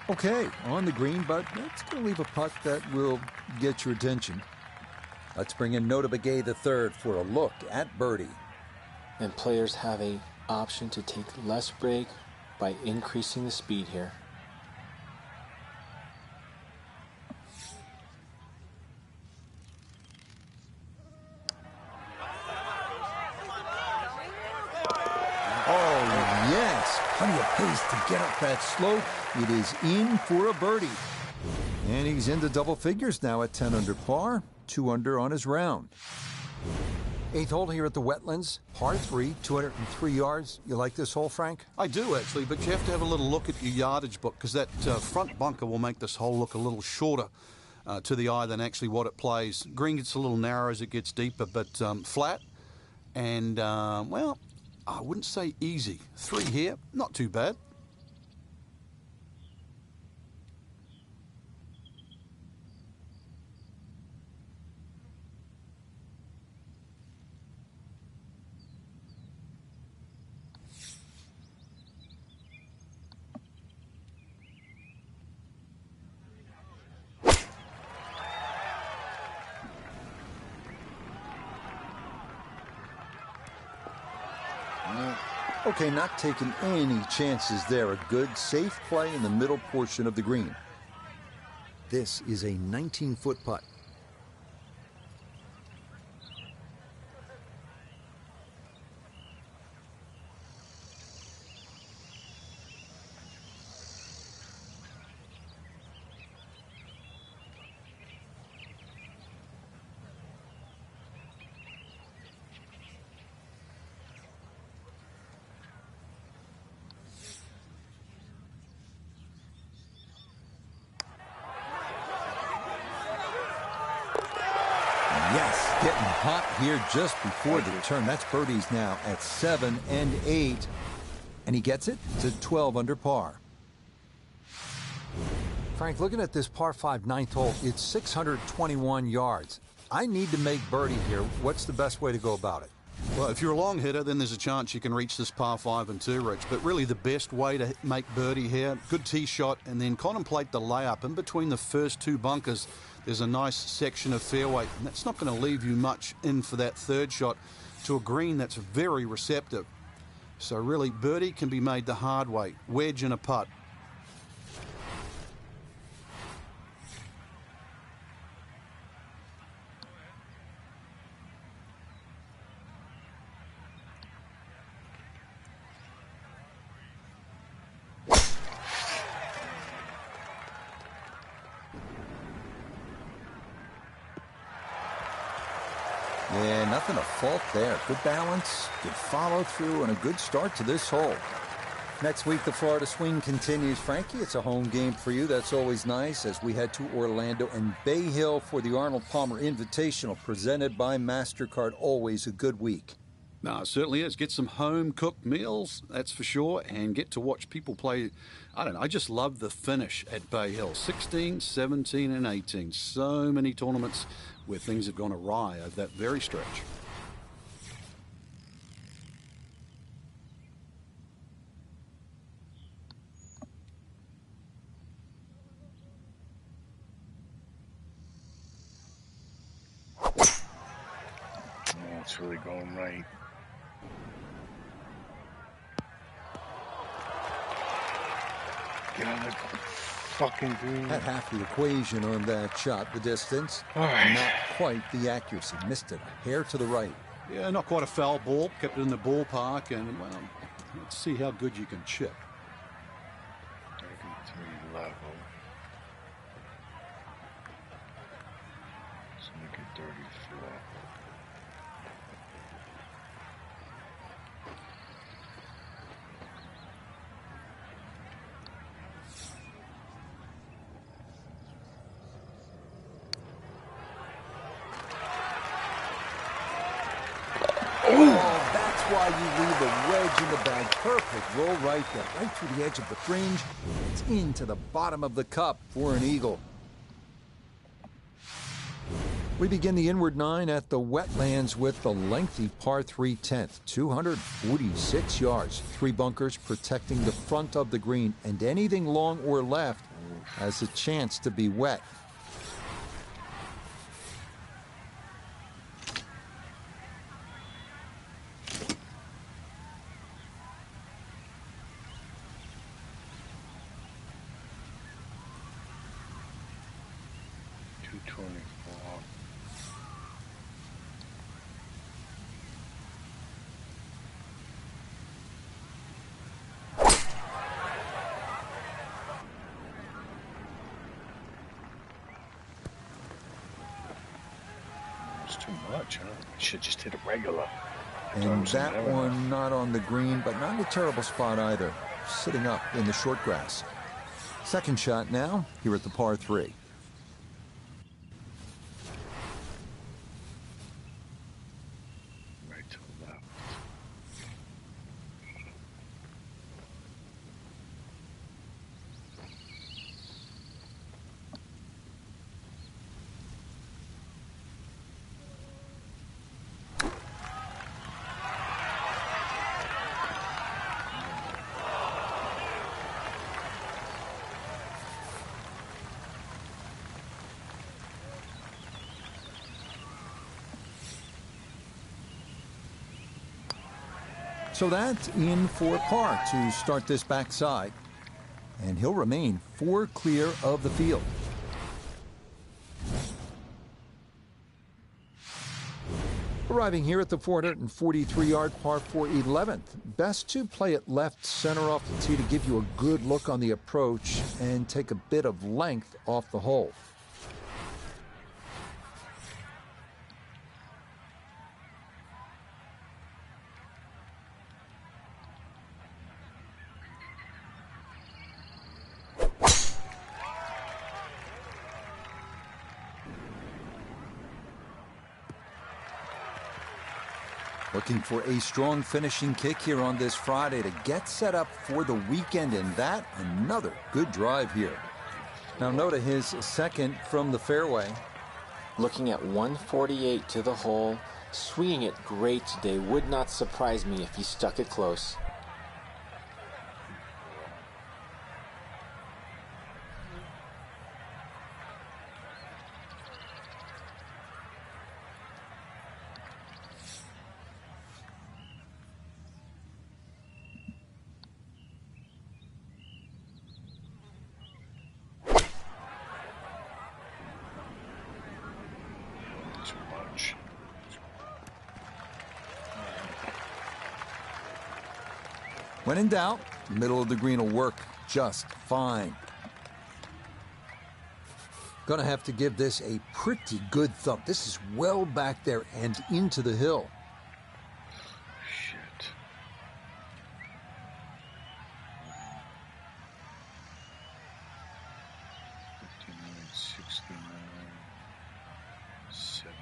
Okay, on the green, but that's going to leave a putt that will get your attention. Let's bring in Nota Begay the third for a look at birdie. And players have a option to take less break by increasing the speed here. Oh, yes. Plenty of pace to get up that slope. It is in for a birdie. And he's into double figures now at 10 under par, 2 under on his round. Eighth hole here at the Wetlands, par 3, 203 yards. You like this hole, Frank? I do, actually, but you have to have a little look at your yardage book because that front bunker will make this hole look a little shorter to the eye than actually what it plays. Green gets a little narrow as it gets deeper, but flat and, well, I wouldn't say easy. 3 here, not too bad. Okay, not taking any chances there. A good, safe play in the middle portion of the green. This is a 19-foot putt. Yes, getting hot here just before the turn. That's birdies now at 7 and 8. And he gets it to 12 under par. Frank, looking at this par 5 ninth hole, it's 621 yards. I need to make birdie here. What's the best way to go about it? Well, if you're a long hitter, then there's a chance you can reach this par 5 and 2, Rich. But really the best way to make birdie here, good tee shot, and then contemplate the layup. In between the first 2 bunkers, there's a nice section of fairway, and that's not going to leave you much in for that third shot to a green that's very receptive. So really, birdie can be made the hard way, wedge and a putt. Yeah, nothing to fault there. Good balance, good follow through, and a good start to this hole. Next week, the Florida Swing continues. Frankie, it's a home game for you. That's always nice as we head to Orlando and Bay Hill for the Arnold Palmer Invitational presented by MasterCard. Always a good week. No, it certainly is. Get some home-cooked meals, that's for sure, and get to watch people play. I don't know, I just love the finish at Bay Hill. 16, 17, and 18. So many tournaments where things have gone awry over that very stretch. Oh, it's really going right. Get on the fucking green. Had half the equation on that shot, the distance. All right. Not quite the accuracy. Missed it a hair to the right. Yeah, not quite a foul ball. Kept it in the ballpark, and, well, let's see how good you can chip. 33 level. Let's make it 34. Oh, that's why you leave a wedge in the bag. Perfect roll right there, right through the edge of the fringe. It's into the bottom of the cup for an eagle. We begin the inward 9 at the Wetlands with the lengthy par 3 10th, 246 yards, 3 bunkers protecting the front of the green, and anything long or left has a chance to be wet. Too much, huh? Should just hit a regular. And that one not on the green, but not in a terrible spot either. Sitting up in the short grass. Second shot now, here at the par 3. Right to the left. So that's in for par to start this backside. And he'll remain 4 clear of the field. Arriving here at the 443-yard par 4 11th. Best to play it left center off the tee to give you a good look on the approach and take a bit of length off the hole. Looking for a strong finishing kick here on this Friday to get set up for the weekend, and that another good drive here. Now note his second from the fairway. Looking at 148 to the hole, swinging it great today. Would not surprise me if he stuck it close. When in doubt, middle of the green will work just fine. Gonna have to give this a pretty good thump. This is well back there and into the hill. Shit. 59, 69, 70.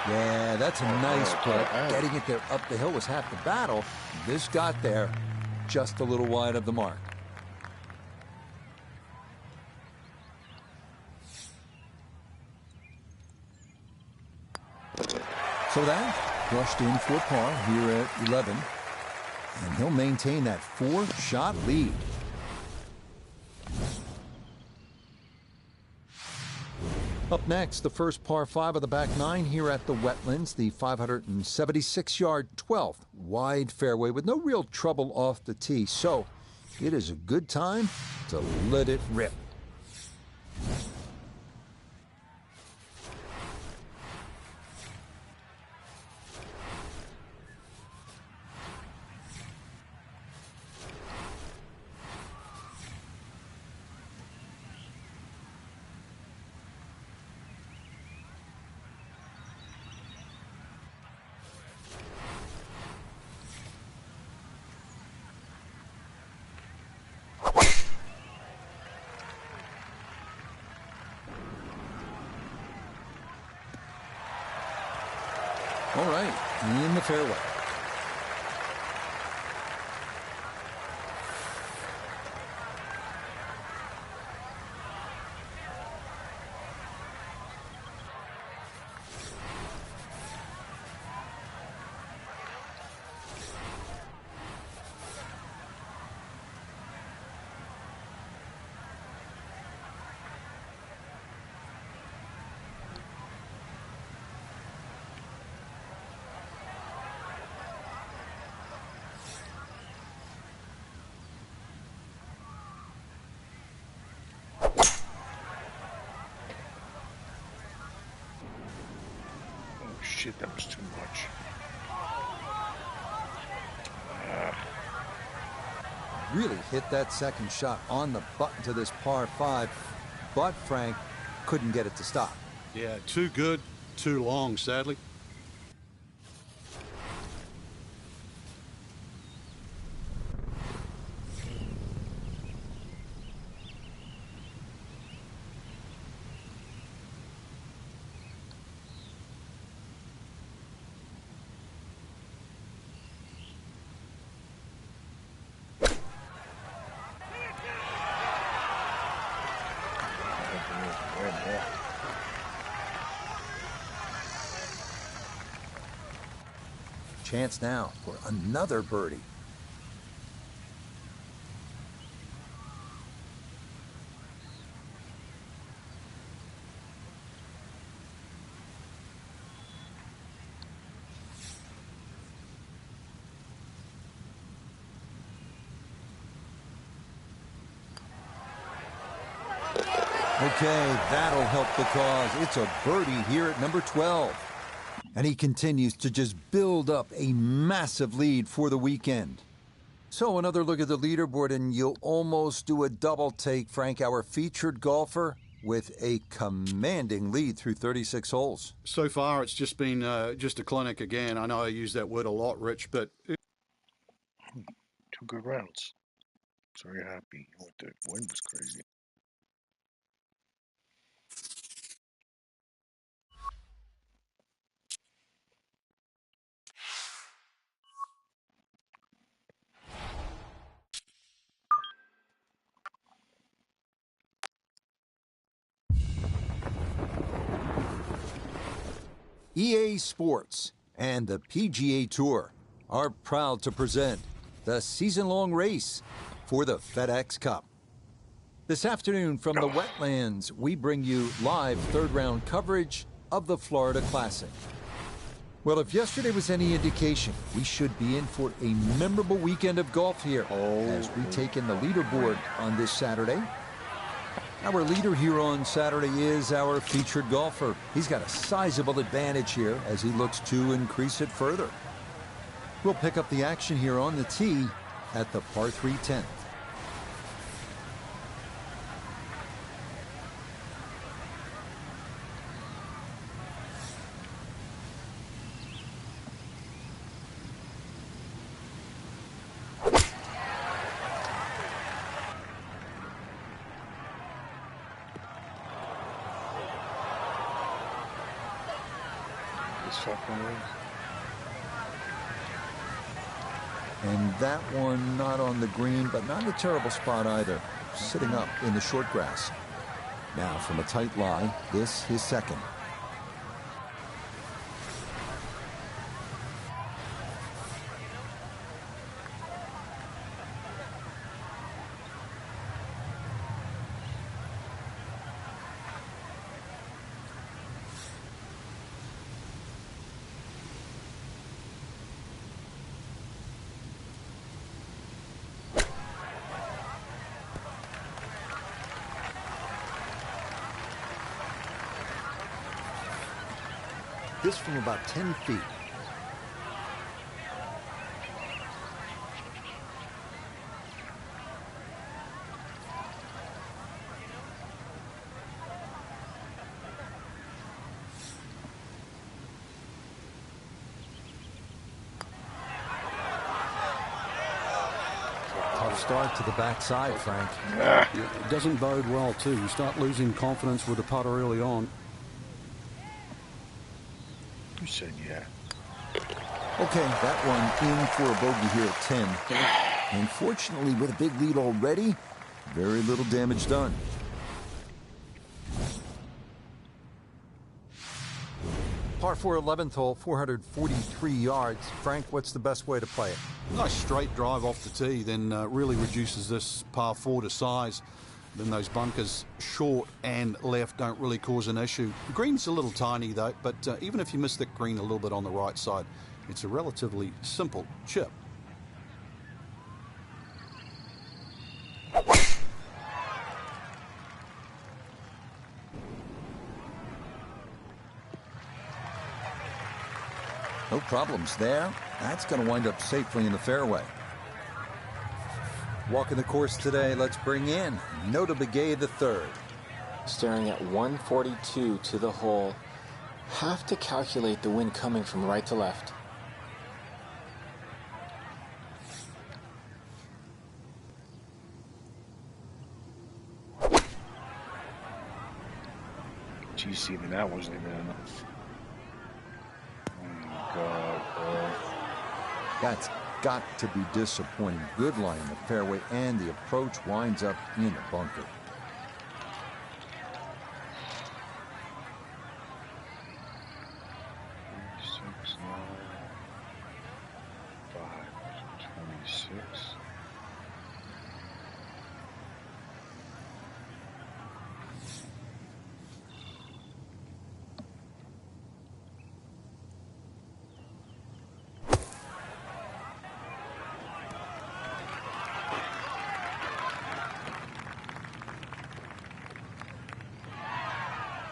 Yeah, that's a nice putt. Getting it there up the hill was half the battle. This got there just a little wide of the mark. So that brushed in for par here at 11. And he'll maintain that 4-shot lead. Up next, the first par 5 of the back 9 here at the Wetlands, the 576-yard 12th wide fairway with no real trouble off the tee. So it is a good time to let it rip. All right, in the fairway. Oh shit, that was too much. Really hit that second shot on the button to this par 5, but Frank couldn't get it to stop. Yeah, too good, too long, sadly. Chance now for another birdie. Okay, that'll help the cause. It's a birdie here at number 12. And he continues to just build up a massive lead for the weekend. So another look at the leaderboard, and you'll almost do a double take, Frank, our featured golfer, with a commanding lead through 36 holes. So far, it's just been just a clinic again. I know I use that word a lot, Rich, but... 2 good rounds. Very happy. The wind was crazy. EA Sports and the PGA Tour are proud to present the season-long race for the FedEx Cup. This afternoon from the Wetlands, we bring you live third-round coverage of the Florida Classic. Well, if yesterday was any indication, we should be in for a memorable weekend of golf here as we take in the leaderboard on this Saturday. Our leader here on Saturday is our featured golfer. He's got a sizable advantage here as he looks to increase it further. We'll pick up the action here on the tee at the par 3 10th. And that one not on the green, but not in a terrible spot either. Sitting up in the short grass. Now from a tight lie, this his second. This from about 10 feet. Tough start to the backside, Frank. Yeah, it doesn't bode well, too. You start losing confidence with the putter early on. You said yeah. Okay, that one in for a bogey here at 10. Unfortunately, with a big lead already, very little damage done. Par 4 11th hole, 443 yards. Frank, what's the best way to play it? Nice straight drive off the tee, then really reduces this par 4 to size. Then those bunkers short and left don't really cause an issue. The green's a little tiny though, but even if you miss that green a little bit on the right side, it's a relatively simple chip. No problems there. That's going to wind up safely in the fairway. Walking the course today, let's bring in Nota Begay III. Staring at 142 to the hole. Have to calculate the wind coming from right to left. Geez, even that wasn't even enough. Oh my God, bro. That's got to be disappointing. Good line in the fairway, and the approach winds up in the bunker.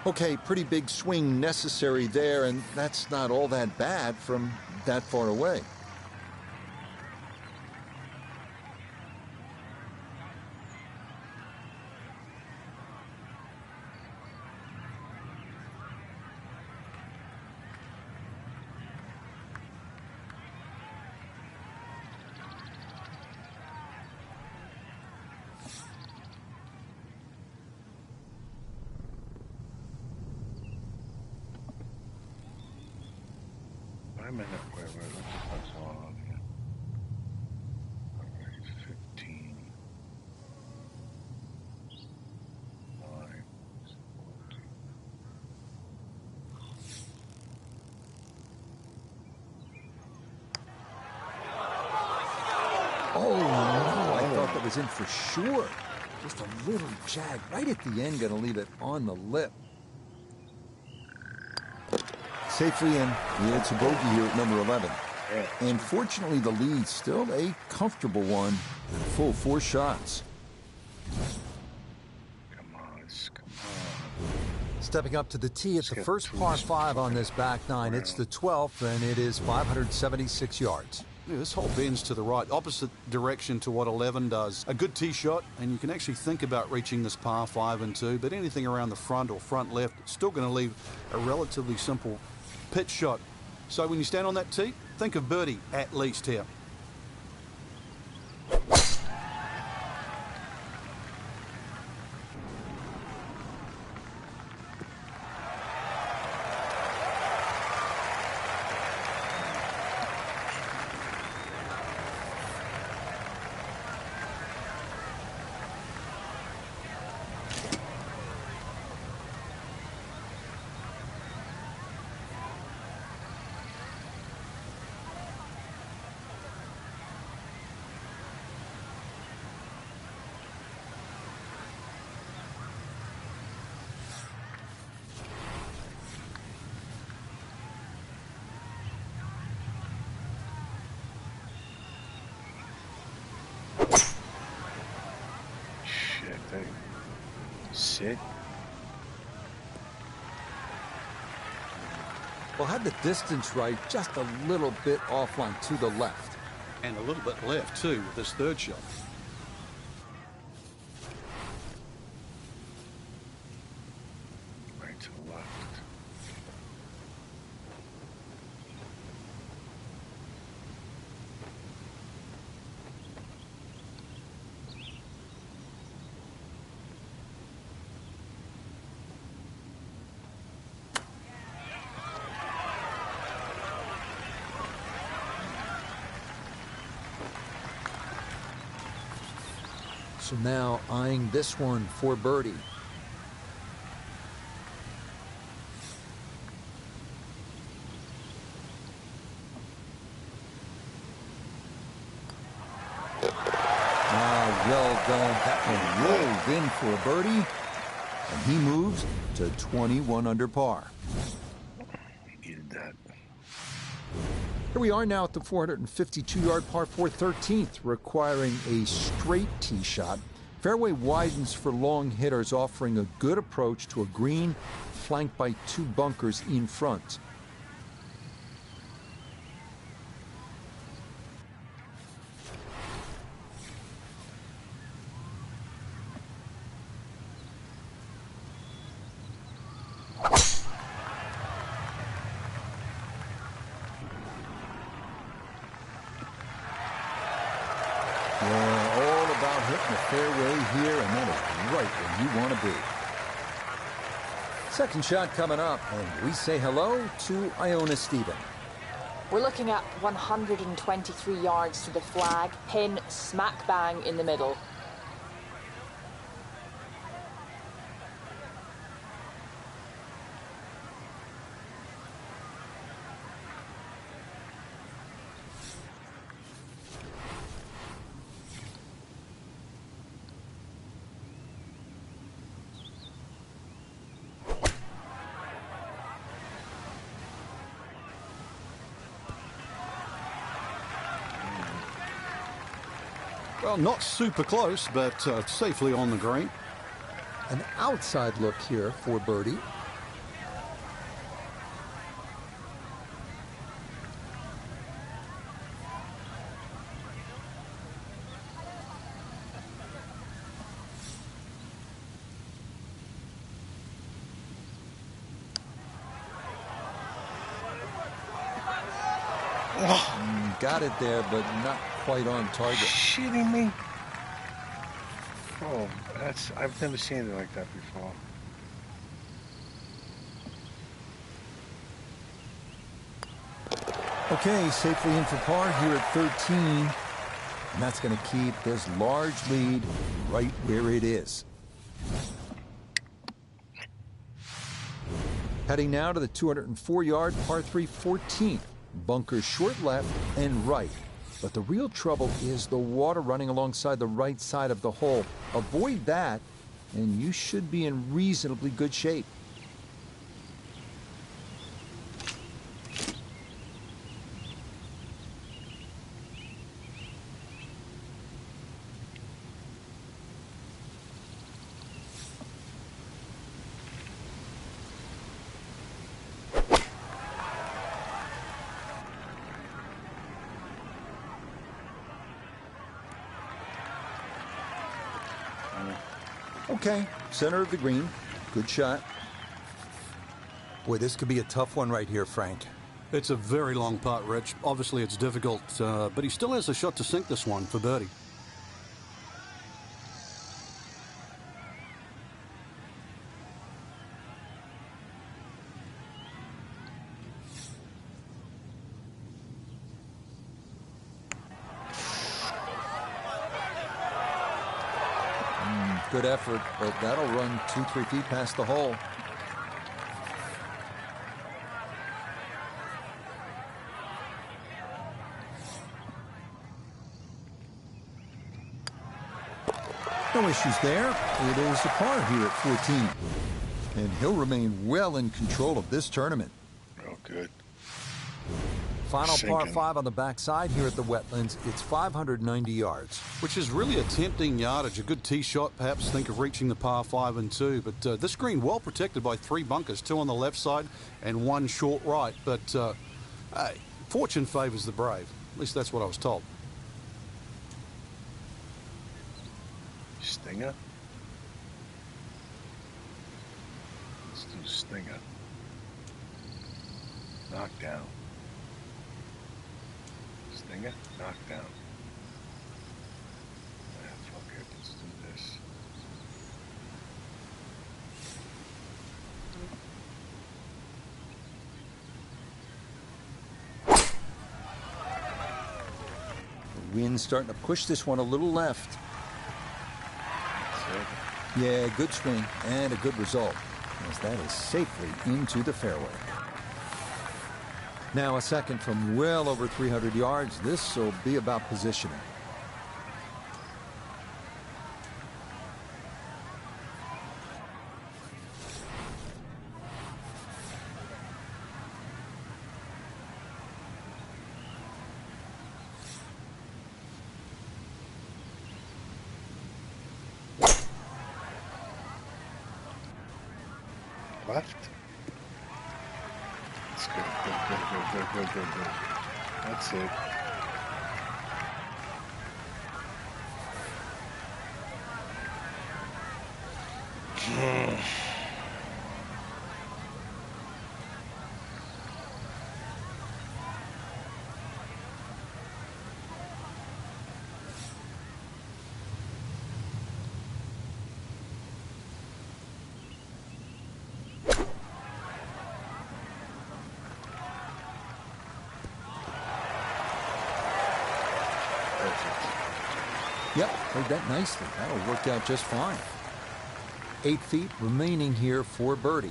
Okay, pretty big swing necessary there, and that's not all that bad from that far away. Wait a minute, wait, what the fuck's going on here? Alright, 15. 9. 14. Oh, no, I thought that was in for sure. Just a little jag right at the end, gonna leave it on the lip. Safely in. It's a bogey here at number 11. And fortunately, the lead's still a comfortable one. Full 4 shots. Come on, come on. Stepping up to the tee at the first par 5 on this back nine. It's the 12th, and it is 576 yards. Yeah, this hole bends to the right, opposite direction to what 11 does. A good tee shot, and you can actually think about reaching this par 5 and 2, but anything around the front or front left, it's still going to leave a relatively simple pitch shot. So when you stand on that tee, think of birdie at least here. Sit. Well, had the distance right, just a little bit offline to the left. And a little bit left, too, with this third shot. Right to the left. So now eyeing this one for birdie. Well done. That one rolled in for a birdie, and he moves to 21 under par. He needed that. Here we are now at the 452-yard par 4 13th, requiring a straight tee shot. Fairway widens for long hitters, offering a good approach to a green flanked by two bunkers in front. Fairway here, and that is right where you want to be. Second shot coming up, and we say hello to Iona Stephen. We're looking at 123 yards to the flag, pin smack bang in the middle. Well, not super close, but safely on the green. An outside look here for birdie. Got it there, but not quite on target. Shitting me? Oh, I've never seen it like that before. Okay, safely in for par here at 13. And that's going to keep this large lead right where it is. Heading now to the 204-yard par 3 14th. Bunkers short left and right. But the real trouble is the water running alongside the right side of the hole. Avoid that, and you should be in reasonably good shape. Okay, center of the green. Good shot. Boy, this could be a tough one right here, Frank. It's a very long putt, Rich. Obviously, it's difficult, but he still has a shot to sink this one for birdie. Good effort, but that'll run 2-3 feet past the hole. No issues there. It is a par here at 14. And he'll remain well in control of this tournament. Oh, good. Final par Sinking. 5 on the backside here at the Wetlands. It's 590 yards. Which is really a tempting yardage. A good tee shot, perhaps think of reaching the par 5 and 2. But this green well protected by 3 bunkers, 2 on the left side and 1 short right. But hey, fortune favors the brave. At least that's what I was told. Stinger? Let's do Stinger. Knockdown. Stinger? Knockdown. Fuck it, let's do this. The wind's starting to push this one a little left. Yeah, good swing and a good result, as that is safely into the fairway. Now a second from well over 300 yards. This will be about positioning. Left. That's good. Good. That's it. Yep, played that nicely. That'll work out just fine. 8 feet remaining here for birdie.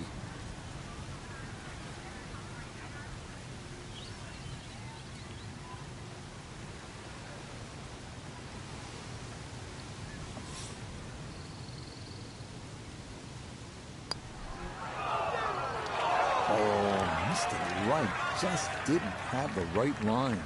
Oh, missed it right. Just didn't have the right line.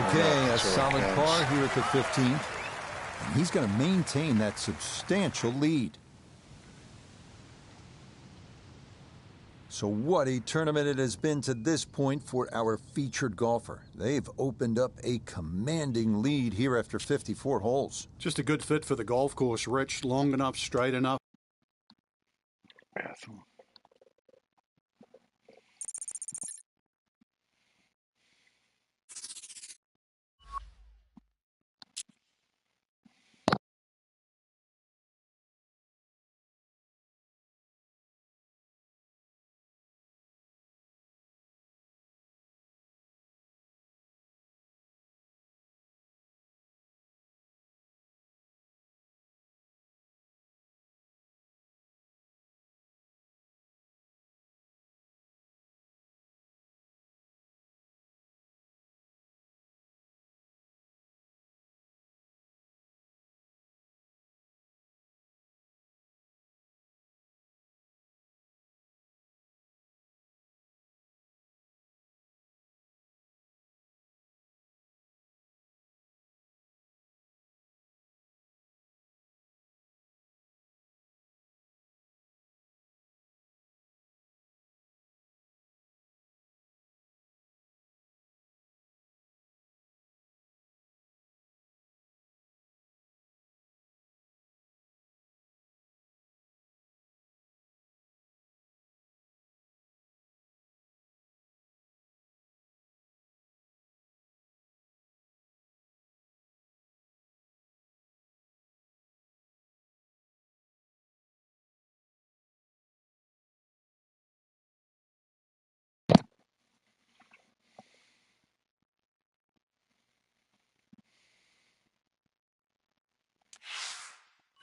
Okay, a solid par here at the 15th. And he's going to maintain that substantial lead. So what a tournament it has been to this point for our featured golfer. They've opened up a commanding lead here after 54 holes. Just a good fit for the golf course, Rich. Long enough, straight enough. Bathroom.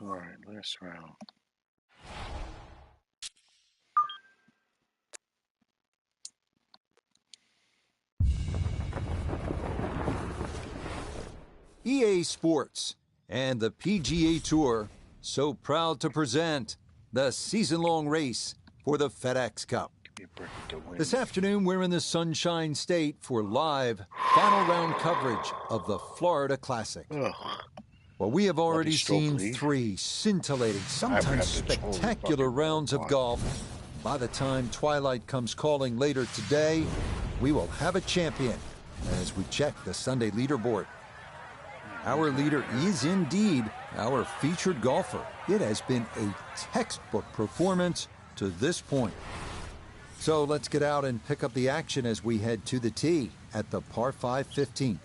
All right, last round. EA Sports and the PGA Tour so proud to present the season-long race for the FedEx Cup. This afternoon, we're in the Sunshine State for live final round coverage of the Florida Classic. Well, we have already seen 3 scintillating, sometimes spectacular rounds of golf. By the time twilight comes calling later today, we will have a champion as we check the Sunday leaderboard. Our leader is indeed our featured golfer. It has been a textbook performance to this point. So let's get out and pick up the action as we head to the tee at the par 5 15.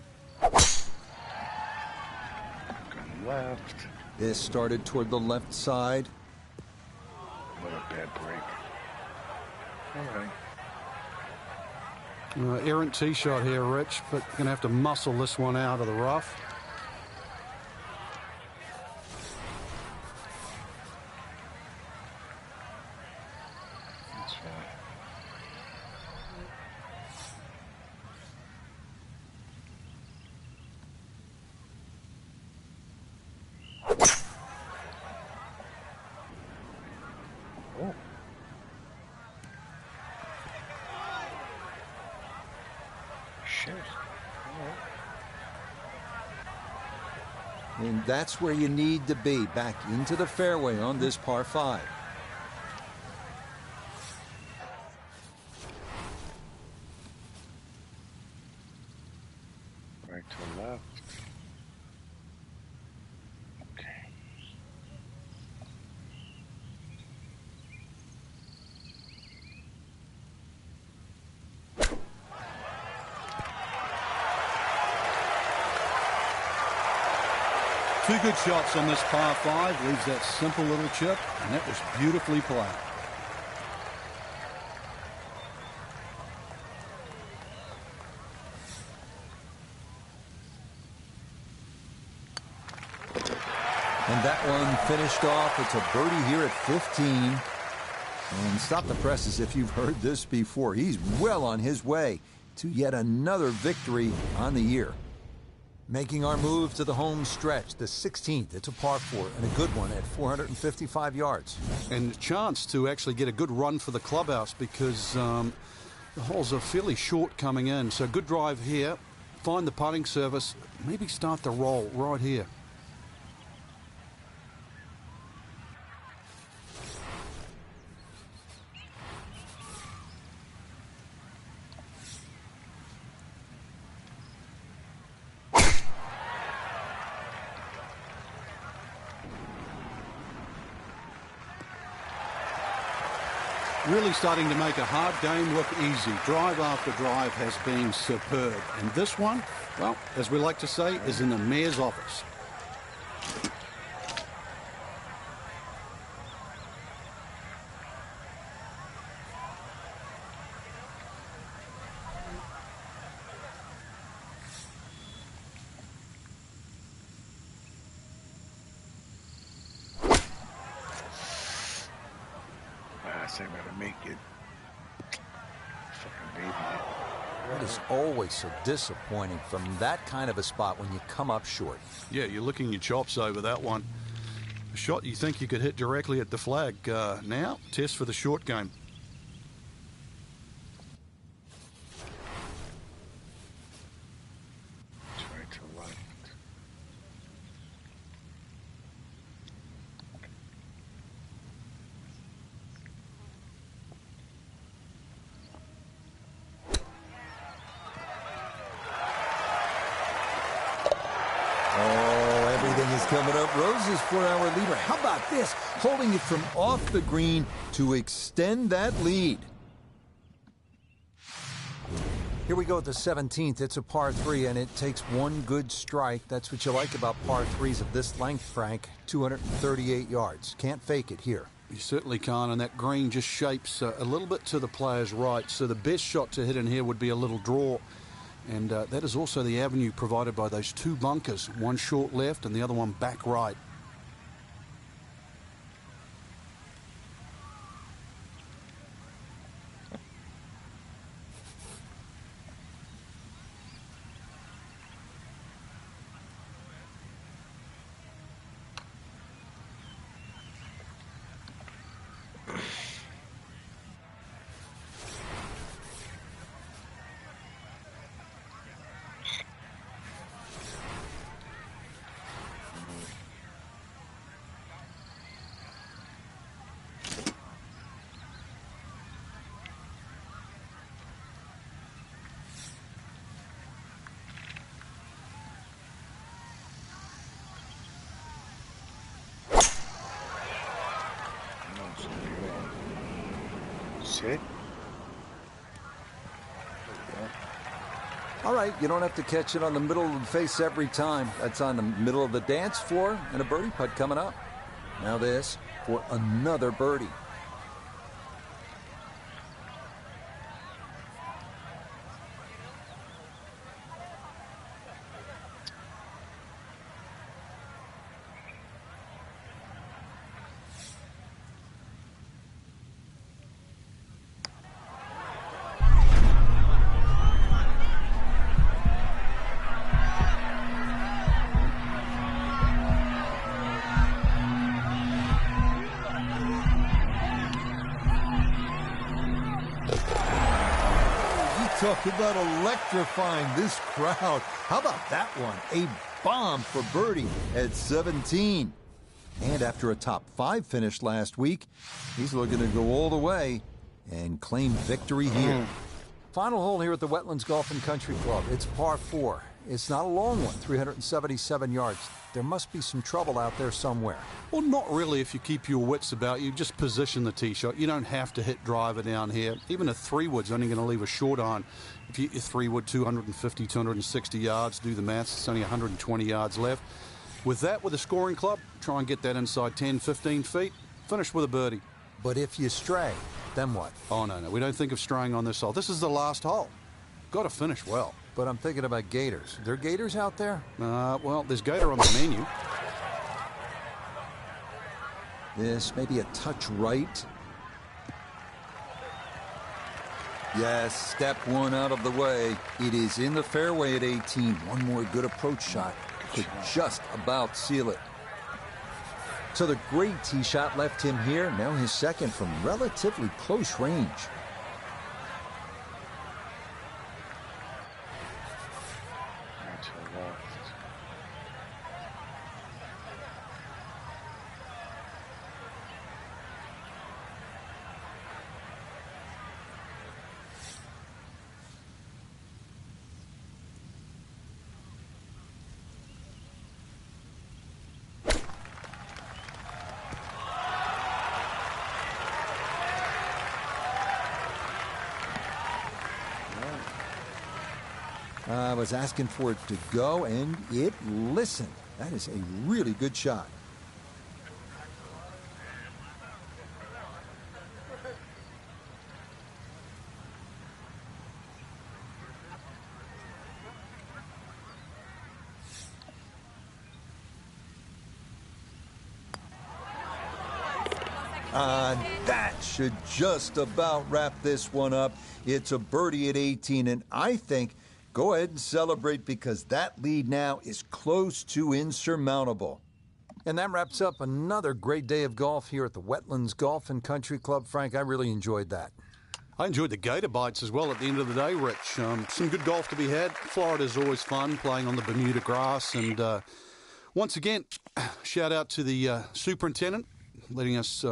Left. This started toward the left side. What a bad break. All right. Errant tee shot here, Rich, but going to have to muscle this one out of the rough. That's fine. Oh. Shit. All right. And that's where you need to be, back into the fairway on this par 5. Right to left. Okay. Two good shots on this par 5. Leaves that simple little chip, and that was beautifully played. And that one finished off. It's a birdie here at 15. And stop the presses if you've heard this before. He's well on his way to yet another victory on the year. Making our move to the home stretch, the 16th. It's a par 4 and a good one at 455 yards. And a chance to actually get a good run for the clubhouse because the holes are fairly short coming in. So good drive here. Find the putting surface. Maybe start the roll right here. Really starting to make a hard game look easy. Drive after drive has been superb. And this one, well, as we like to say, is in the mayor's office. I'm gonna make it. Fucking baby. It is always so disappointing from that kind of a spot when you come up short. Yeah, you're licking your chops over that one. A shot you think you could hit directly at the flag. Now, test for the short game. Try to left. Coming up, Roses for our leader. How about this? Holding it from off the green to extend that lead. Here we go at the 17th. It's a par 3, and it takes one good strike. That's what you like about par 3s of this length, Frank. 238 yards. Can't fake it here. You certainly can't, and that green just shapes a little bit to the player's right. So the best shot to hit in here would be a little draw. And that is also the avenue provided by those two bunkers, one short left and the other one back right. Sit. All right, you don't have to catch it on the middle of the face every time. That's on the middle of the dance floor, and a birdie putt coming up. Now this for another birdie. Talk about electrifying this crowd. How about that one? A bomb for birdie at 17. And after a top 5 finish last week, he's looking to go all the way and claim victory here. Final hole here at the Wetlands Golf and Country Club. It's par 4. It's not a long one, 377 yards. There must be some trouble out there somewhere. Well, not really if you keep your wits about you. Just position the tee shot. You don't have to hit driver down here. Even a 3-wood's only going to leave a short iron. If you hit your 3-wood 250, 260 yards, do the maths, it's only 120 yards left. With that, with a scoring club, try and get that inside 10, 15 feet. Finish with a birdie. But if you stray, then what? Oh, no. We don't think of straying on this hole. This is the last hole. Got to finish well. But I'm thinking about gators. Are there gators out there? Well, there's gator on the menu. This may be a touch right. Yes, step 1 out of the way. It is in the fairway at 18. One more good approach shot could just about seal it. So the great tee shot left him here. Now his second from relatively close range. I was asking for it to go, and it listened. That is a really good shot. That should just about wrap this one up. It's a birdie at 18, and I think go ahead and celebrate because that lead now is close to insurmountable. And that wraps up another great day of golf here at the Wetlands Golf and Country Club. Frank, I really enjoyed that. I enjoyed the gator bites as well at the end of the day, Rich. Some good golf to be had. Florida's always fun, playing on the Bermuda grass. And once again, shout out to the superintendent letting us...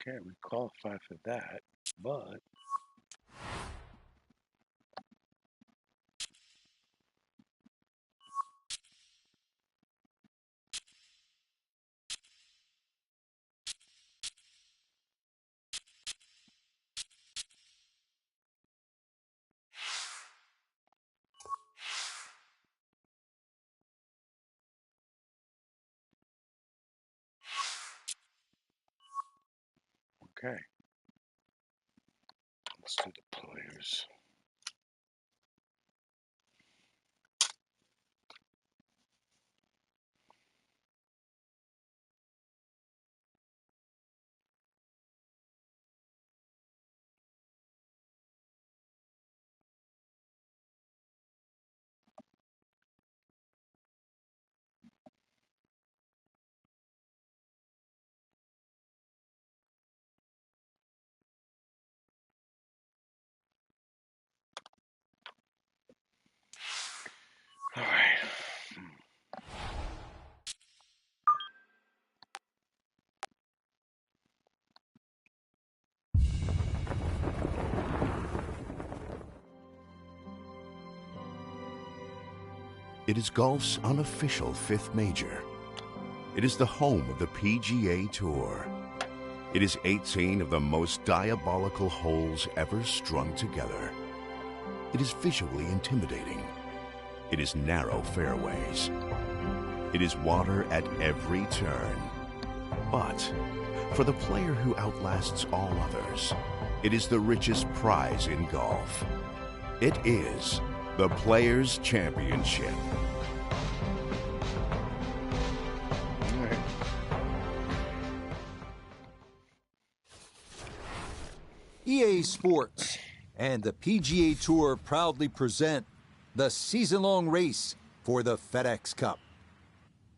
Okay, we qualify for that, but okay. Let's do the players. All right. It is golf's unofficial 5th major. It is the home of the PGA Tour. It is 18 of the most diabolical holes ever strung together. It is visually intimidating. It is narrow fairways. It is water at every turn. But for the player who outlasts all others, it is the richest prize in golf. It is the Players' Championship. EA Sports and the PGA Tour proudly present the season-long race for the FedEx Cup.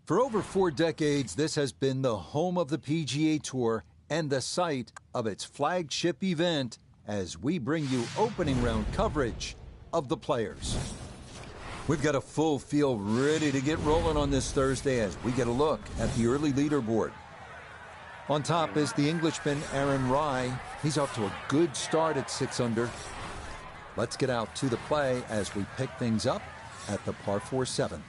For over 4 decades, this has been the home of the PGA Tour and the site of its flagship event as we bring you opening round coverage of the players. We've got a full field ready to get rolling on this Thursday as we get a look at the early leaderboard. On top is the Englishman Aaron Rai. He's off to a good start at 6 under. Let's get out to the play as we pick things up at the par 4-7.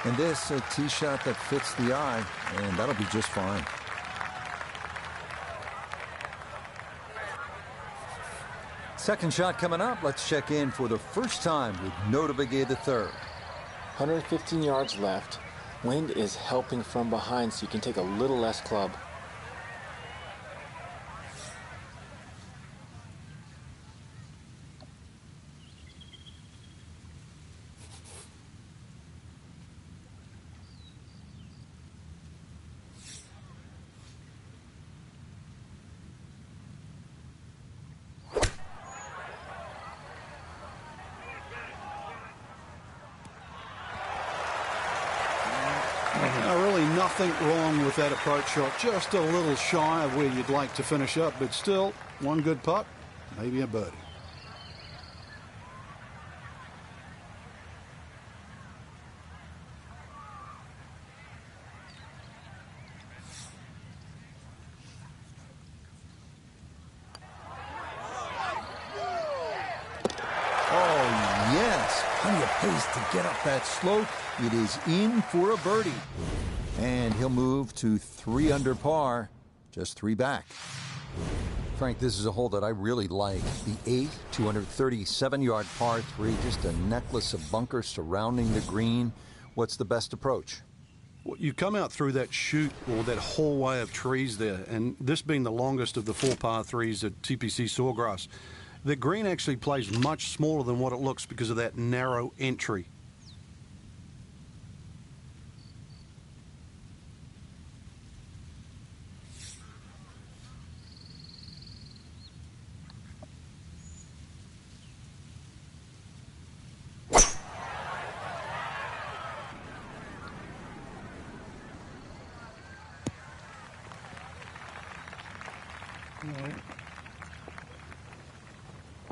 And this, a tee shot that fits the eye, and that'll be just fine. Second shot coming up. Let's check in for the first time with Notobegay III. 115 yards left. Wind is helping from behind, so you can take a little less club. Really nothing wrong with that approach shot. Just a little shy of where you'd like to finish up, but still, one good putt, maybe a birdie. Oh, yes. Plenty of pace to get up that slope. It is in for a birdie. And he'll move to 3 under par, just 3 back. Frank, this is a hole that I really like. The 237-yard par 3, just a necklace of bunkers surrounding the green. What's the best approach? Well, you come out through that chute or that hallway of trees there, and this being the longest of the 4 par 3s at TPC Sawgrass, the green actually plays much smaller than what it looks because of that narrow entry.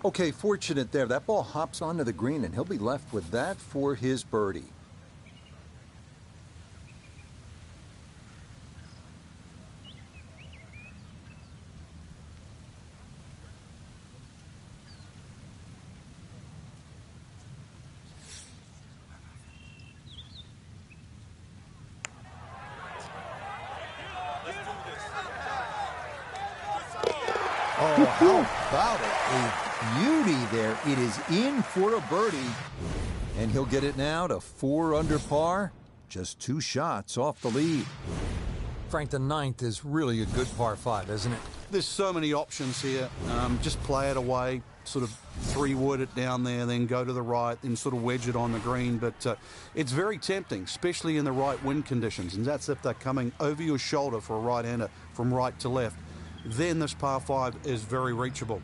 Okay, fortunate there. That ball hops onto the green, and he'll be left with that for his birdie. Oh, how about it? A beauty there. It is in for a birdie. And he'll get it now to 4 under par. Just 2 shots off the lead. Frank, the 9th is really a good par 5, isn't it? There's so many options here. Just play it away, sort of 3-wood it down there, then go to the right, then sort of wedge it on the green. But it's very tempting, especially in the right wind conditions. And that's if they're coming over your shoulder for a right-hander from right to left. Then this par 5 is very reachable.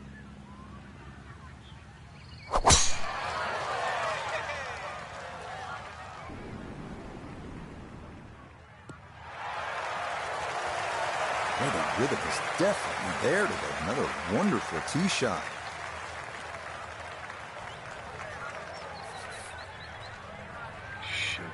Well, the rhythm is definitely there today. Another wonderful tee shot. Shit.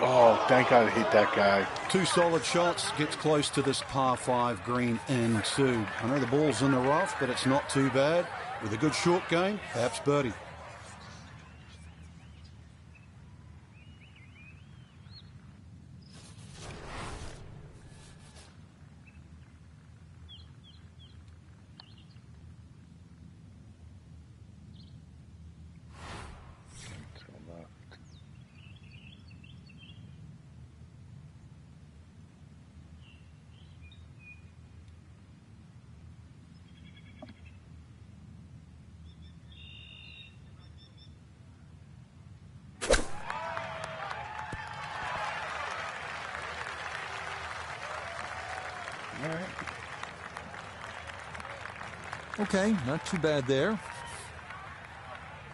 Oh, thank God I hit that guy. 2 solid shots, gets close to this par 5 green in 2. I know the ball's in the rough, but it's not too bad. With a good short game, perhaps birdie. Okay, not too bad there.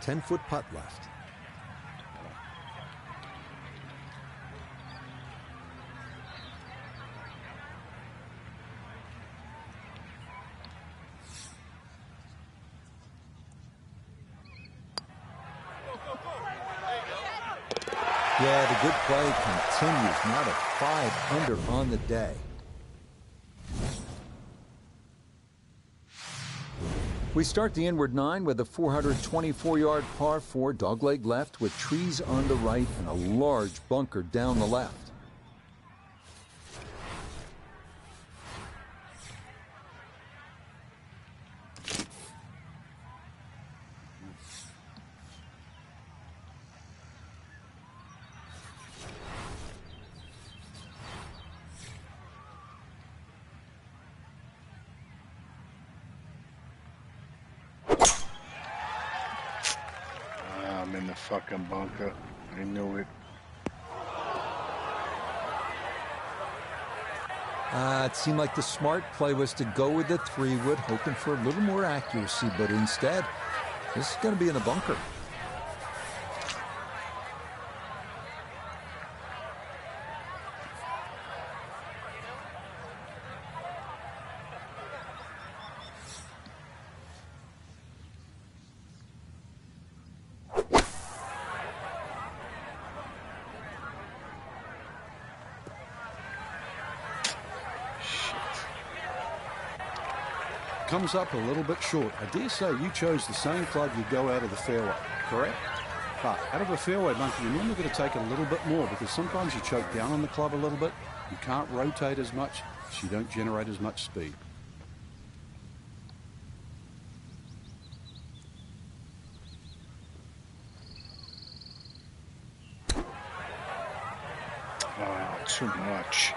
10-foot putt left. Yeah, the good play continues. Now to 5 under on the day. We start the inward 9 with a 424-yard par 4 dogleg left with trees on the right and a large bunker down the left. I'm in the fucking bunker. I knew it. It seemed like the smart play was to go with the 3-wood, hoping for a little more accuracy, but instead, this is going to be in the bunker. Comes up a little bit short. I dare say you chose the same club you go out of the fairway, correct? But out of a fairway bunker, you're normally going to take a little bit more because sometimes you choke down on the club a little bit. You can't rotate as much, so you don't generate as much speed. Oh, too much.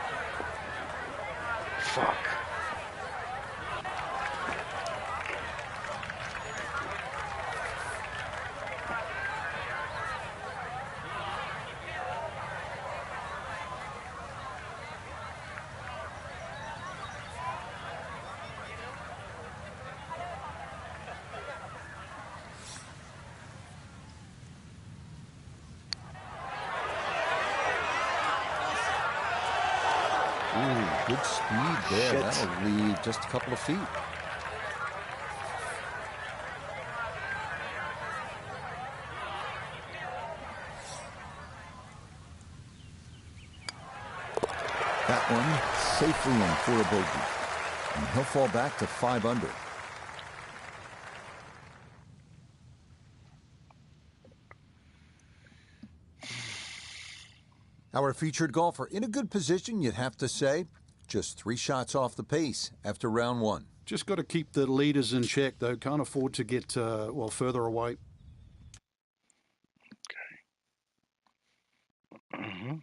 Fuck. Ooh, good speed there. Shit. That'll lead just a couple of feet. That one safely in for a bogey. And he'll fall back to 5 under. Our featured golfer in a good position, you'd have to say. Just 3 shots off the pace after round 1. Just got to keep the leaders in check, though. Can't afford to get, further away. Mm-hmm.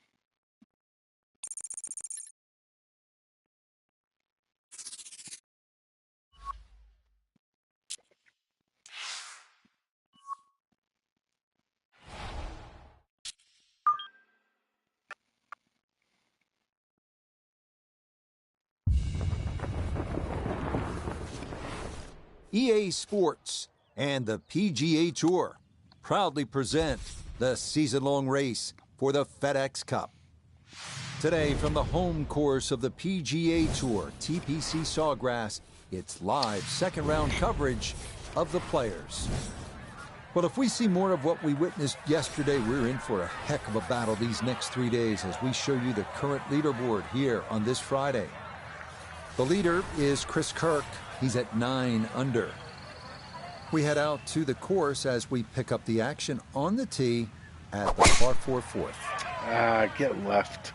EA Sports and the PGA Tour proudly present the season-long race for the FedEx Cup. Today, from the home course of the PGA Tour, TPC Sawgrass, it's live second-round coverage of the Players. Well, if we see more of what we witnessed yesterday, we're in for a heck of a battle these next 3 days as we show you the current leaderboard here on this Friday. The leader is Chris Kirk. He's at 9 under. We head out to the course as we pick up the action on the tee at the par 4 fourth. Get left.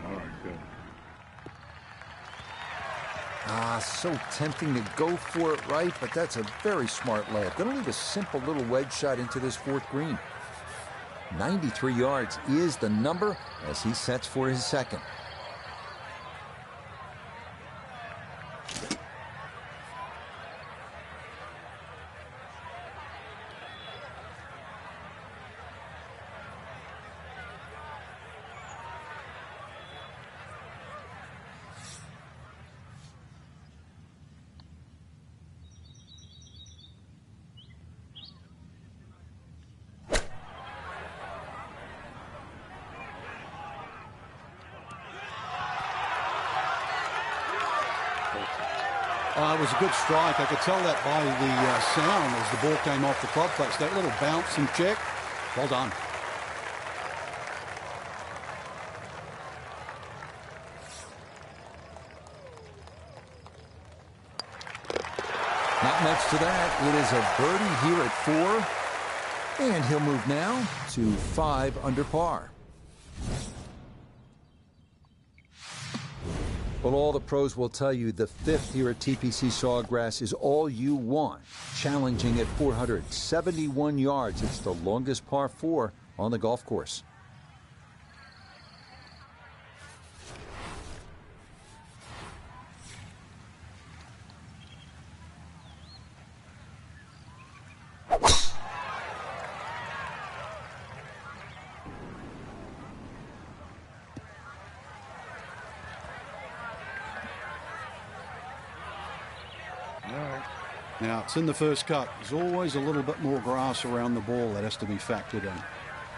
All right, good. So tempting to go for it right, but that's a very smart layup. Gonna leave a simple little wedge shot into this 4th green. 93 yards is the number as he sets for his 2nd. it was a good strike. I could tell that by the sound as the ball came off the club face. That little bounce and check. Well done. Not much to that. It is a birdie here at 4. And he'll move now to 5 under par. Well, all the pros will tell you the 5th here at TPC Sawgrass is all you want. Challenging at 471 yards. It's the longest par 4 on the golf course. Now, it's in the first cut. There's always a little bit more grass around the ball that has to be factored in.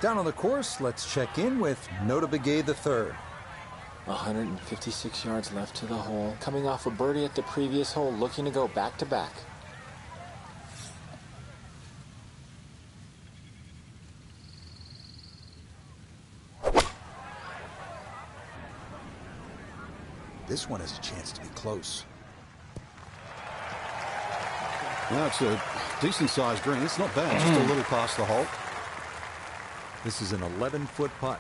Down on the course, let's check in with Nota Begay III. 156 yards left to the hole. Coming off a birdie at the previous hole, looking to go back-to-back. This one has a chance to be close. Well, it's a decent-sized green. It's not bad, just a little past the hole. This is an 11-foot putt.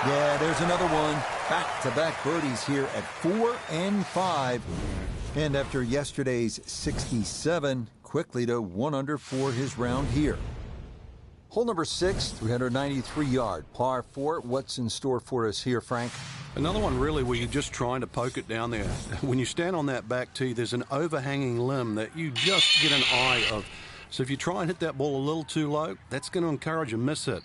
Yeah, there's another one. Back-to-back birdies here at 4 and 5. And after yesterday's 67, quickly to 1 under for his round here. Hole number 6, 393-yard, par 4. What's in store for us here, Frank? Another one really where you're just trying to poke it down there. When you stand on that back tee, there's an overhanging limb that you just get an eye of. So if you try and hit that ball a little too low, that's going to encourage a miss hit.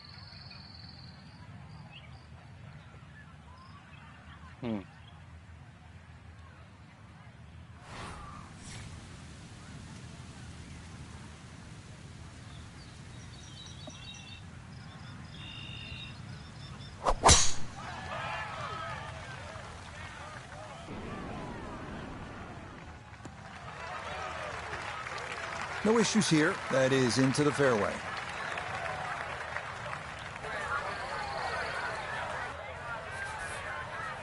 No issues here. That is into the fairway.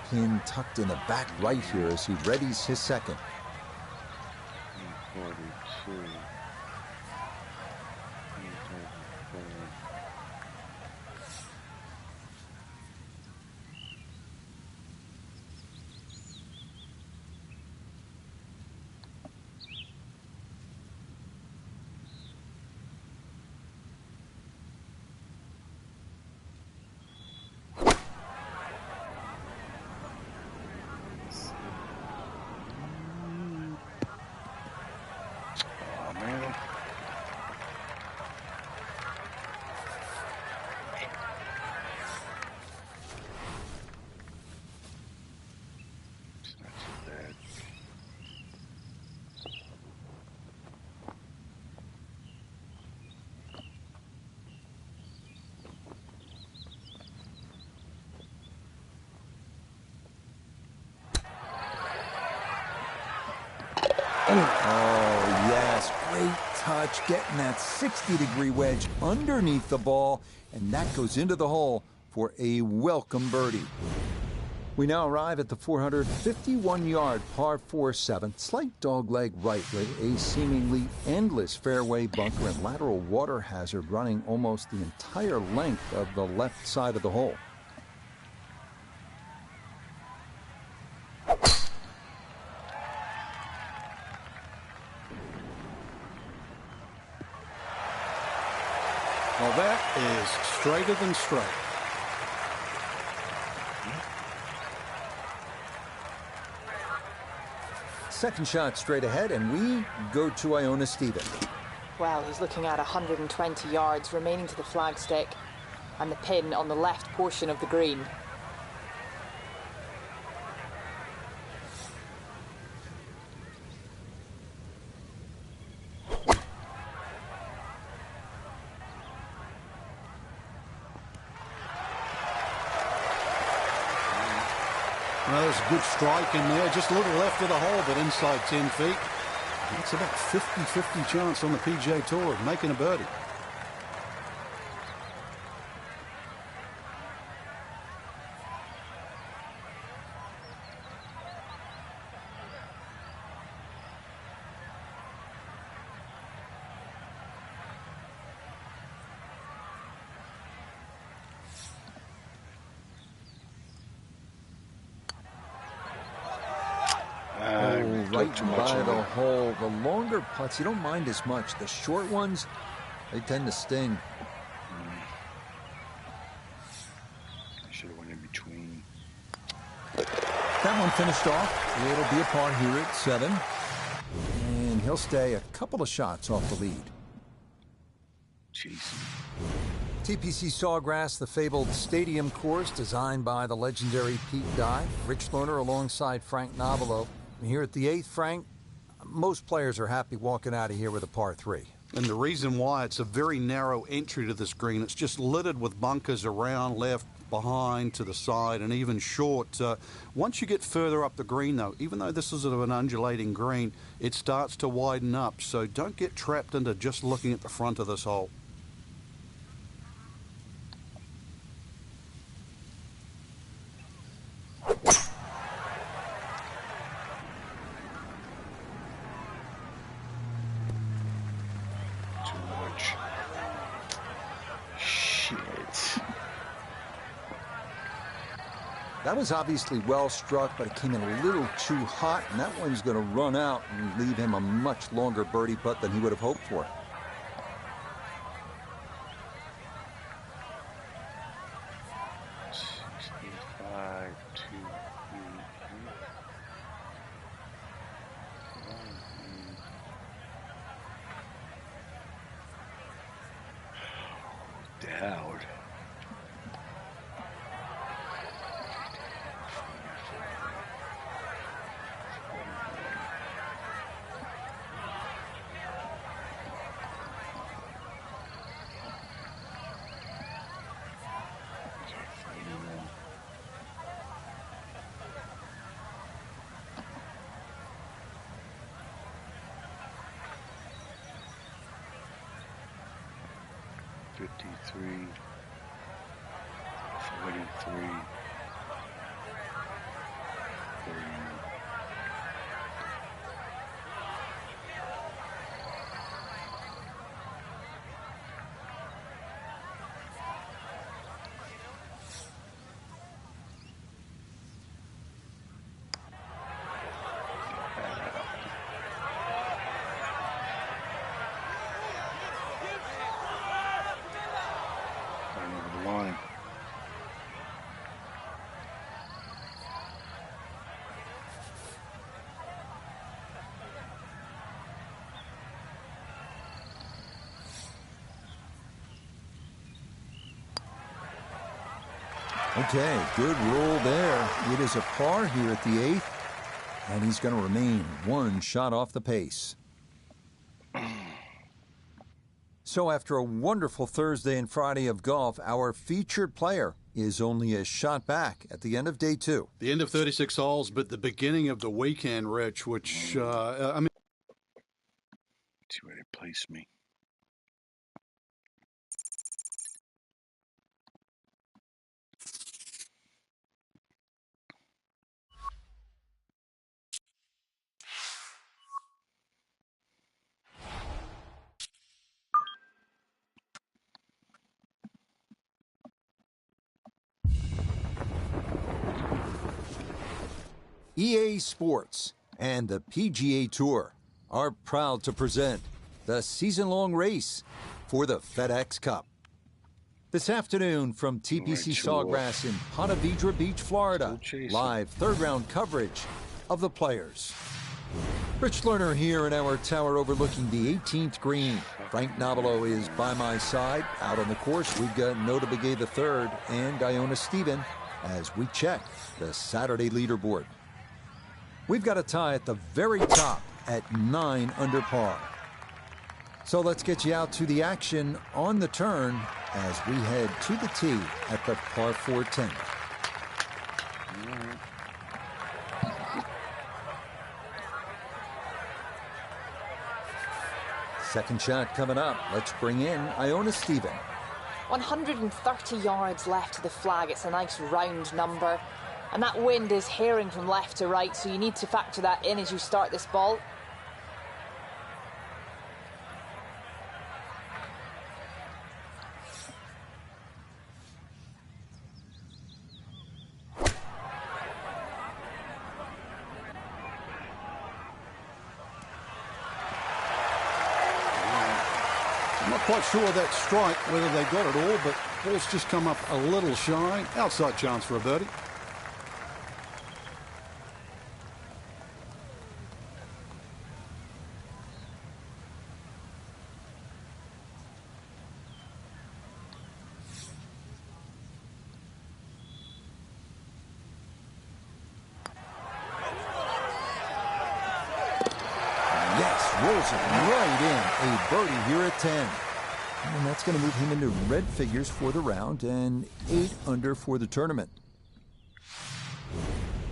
Pin tucked in the back right here as he readies his second. 42. Oh, yes, great touch, getting that 60-degree wedge underneath the ball, and that goes into the hole for a welcome birdie. We now arrive at the 451-yard par 4-7, slight dogleg right with a seemingly endless fairway bunker and lateral water hazard running almost the entire length of the left side of the hole. Well, that is straighter than straight. Second shot straight ahead, and we go to Iona Stephen. Well, he's looking at 120 yards remaining to the flagstick and the pin on the left portion of the green. Well, there's a good strike in there, just a little left of the hole, but inside 10 feet. It's about 50-50 chance on the PGA Tour of making a birdie. Right by the hole. The longer putts, you don't mind as much. The short ones, they tend to sting. I should have went in between. That one finished off. It'll be a par here at 7. And he'll stay a couple of shots off the lead. Jeez. TPC Sawgrass, the fabled stadium course designed by the legendary Pete Dye. Rich Lerner alongside Frank Novelo. Here at the 8th, Frank, most players are happy walking out of here with a par 3. And the reason why, it's a very narrow entry to this green. It's just littered with bunkers around, left, behind, to the side, and even short. Once you get further up the green, though, even though this is sort of an undulating green, it starts to widen up. So don't get trapped into just looking at the front of this hole. That was obviously well struck, but it came in a little too hot, and that one's going to run out and leave him a much longer birdie putt than he would have hoped for. Dowd. $53, $43, over the line. Okay, good roll there. It is a par here at the 8th, and he's going to remain one shot off the pace. So after a wonderful Thursday and Friday of golf, our featured player is only a shot back at the end of day 2. The end of 36 holes, but the beginning of the weekend, Rich, which, I mean... Let's see where they place me. EA Sports and the PGA Tour are proud to present the season-long race for the FedEx Cup. This afternoon from TPC Sawgrass in Ponte Vedra Beach, Florida, live third-round coverage of the Players. Rich Lerner here in our tower overlooking the 18th green. Frank Nobilo is by my side. Out on the course, we've got Nota Begay III and Iona Stephen as we check the Saturday leaderboard. We've got a tie at the very top at 9 under par. So let's get you out to the action on the turn as we head to the tee at the par 4 10. Second shot coming up. Let's bring in Iona Stephen. 130 yards left to the flag. It's a nice round number. And that wind is herring from left to right, so you need to factor that in as you start this ball. I'm not quite sure of that strike, whether they got it all, but ball's just come up a little shy. Outside chance for a birdie. Rolls it right in. A birdie here at 10. And that's going to move him into red figures for the round and 8 under for the tournament.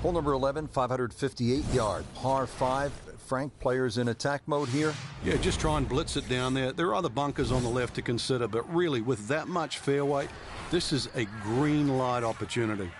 Hole number 11, 558 yard, par 5. Frank, players in attack mode here. Yeah, just try and blitz it down there. There are other bunkers on the left to consider, but really with that much fairway, this is a green light opportunity.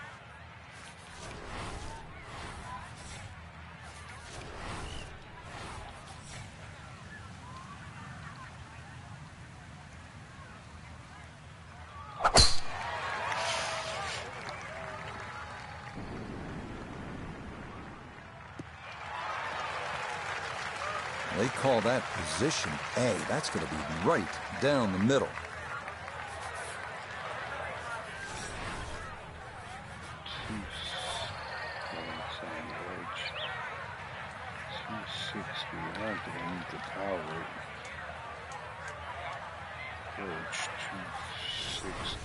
They call that position A. That's going to be right down the middle. Edge 260.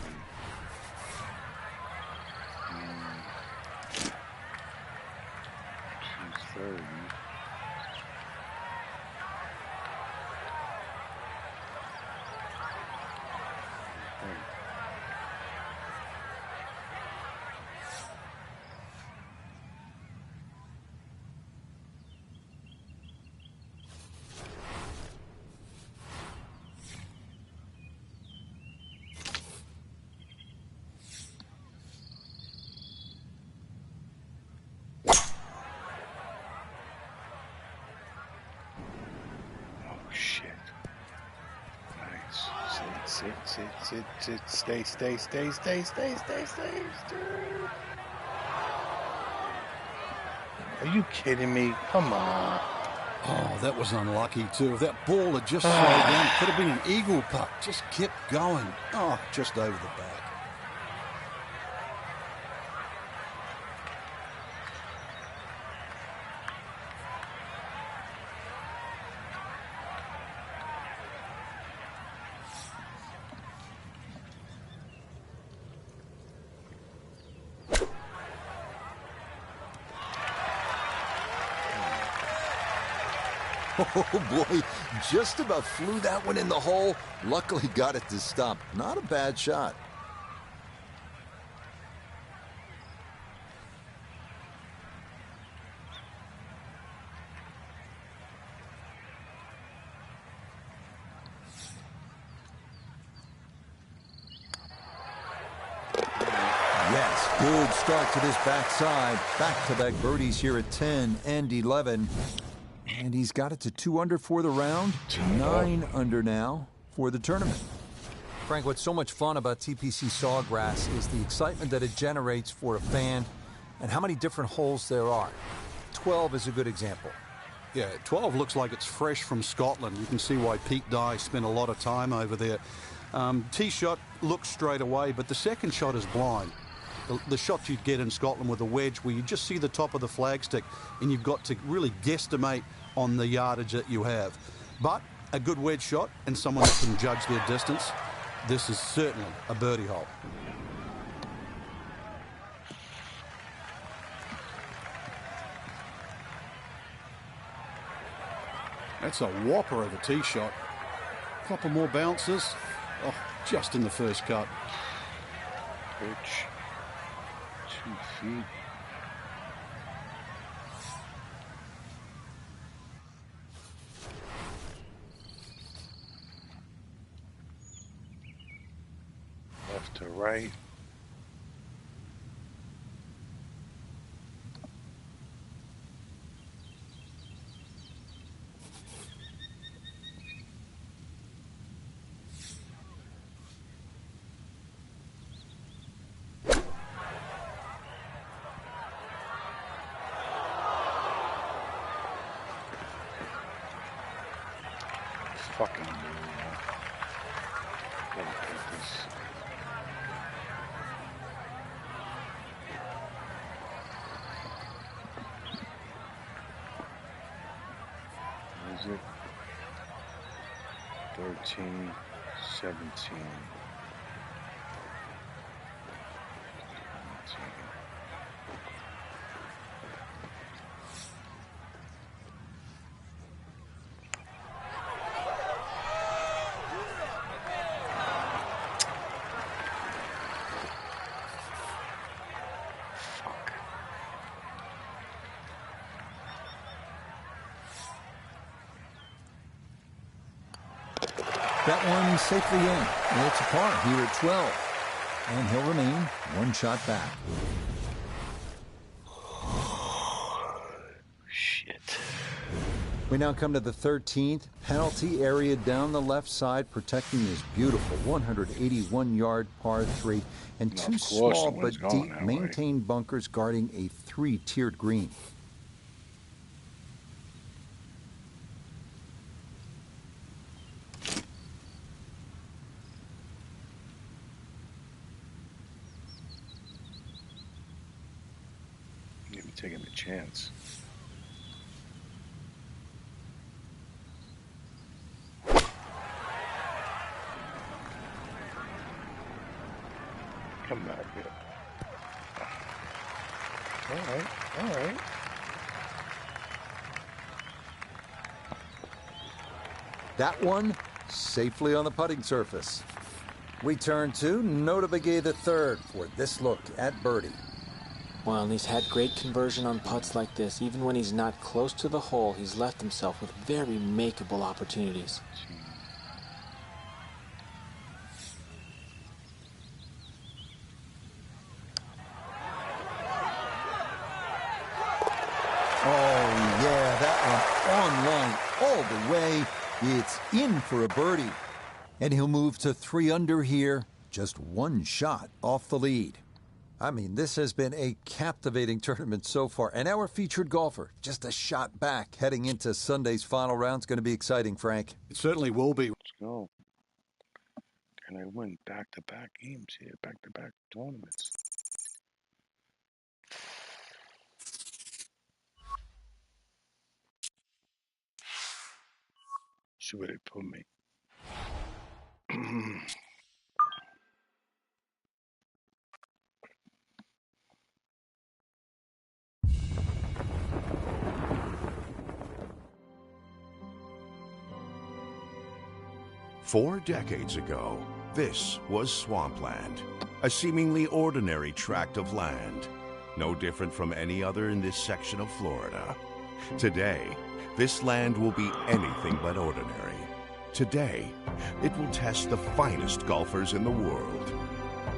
230. Sit, stay. Are you kidding me? Come on. Oh, that was unlucky too. If that ball had just slowed down, it could have been an eagle putt. Just kept going. Oh, just over the back. Oh boy, just about flew that one in the hole. Luckily got it to stop. Not a bad shot. Yes, good start to this backside. Back-to-back birdies here at 10 and 11. And he's got it to 2 under for the round, 9 under now for the tournament. Frank, what's so much fun about TPC Sawgrass is the excitement that it generates for a fan and how many different holes there are. 12 is a good example. Yeah, 12 looks like it's fresh from Scotland. You can see why Pete Dye spent a lot of time over there. Tee shot looks straight away, but the second shot is blind. The shot you'd get in Scotland with a wedge where you just see the top of the flagstick and you've got to really guesstimate on the yardage that you have. But a good wedge shot and someone that can judge their distance, this is certainly a birdie hole. That's a whopper of a tee shot. Couple more bounces. Oh, just in the first cut. Pitch. 2 feet. Left to right. Fucking unbelievable. Gotta take this. What is it? 13, 17. That one safely in. It's a par here at 12. And he'll remain one shot back. Shit. We now come to the 13th. Penalty area down the left side, protecting this beautiful 181-yard par 3. And two small but deep maintained bunkers guarding a 3-tiered green. Taking a chance. Come back here. All right. That one safely on the putting surface. We turn to Nota Begay III for this look at birdie. Well, and he's had great conversion on putts like this. Even when he's not close to the hole, he's left himself with very makeable opportunities. Oh, yeah, that one on line all the way. It's in for a birdie. And he'll move to 3 under here, just one shot off the lead. I mean, this has been a captivating tournament so far. And our featured golfer, just a shot back heading into Sunday's final round. Is going to be exciting, Frank. It certainly will be. Let's go. Can I win back-to-back games here? Back-to-back tournaments. See where they put me. 4 decades ago, this was swampland, a seemingly ordinary tract of land, no different from any other in this section of Florida. Today, this land will be anything but ordinary. Today, it will test the finest golfers in the world,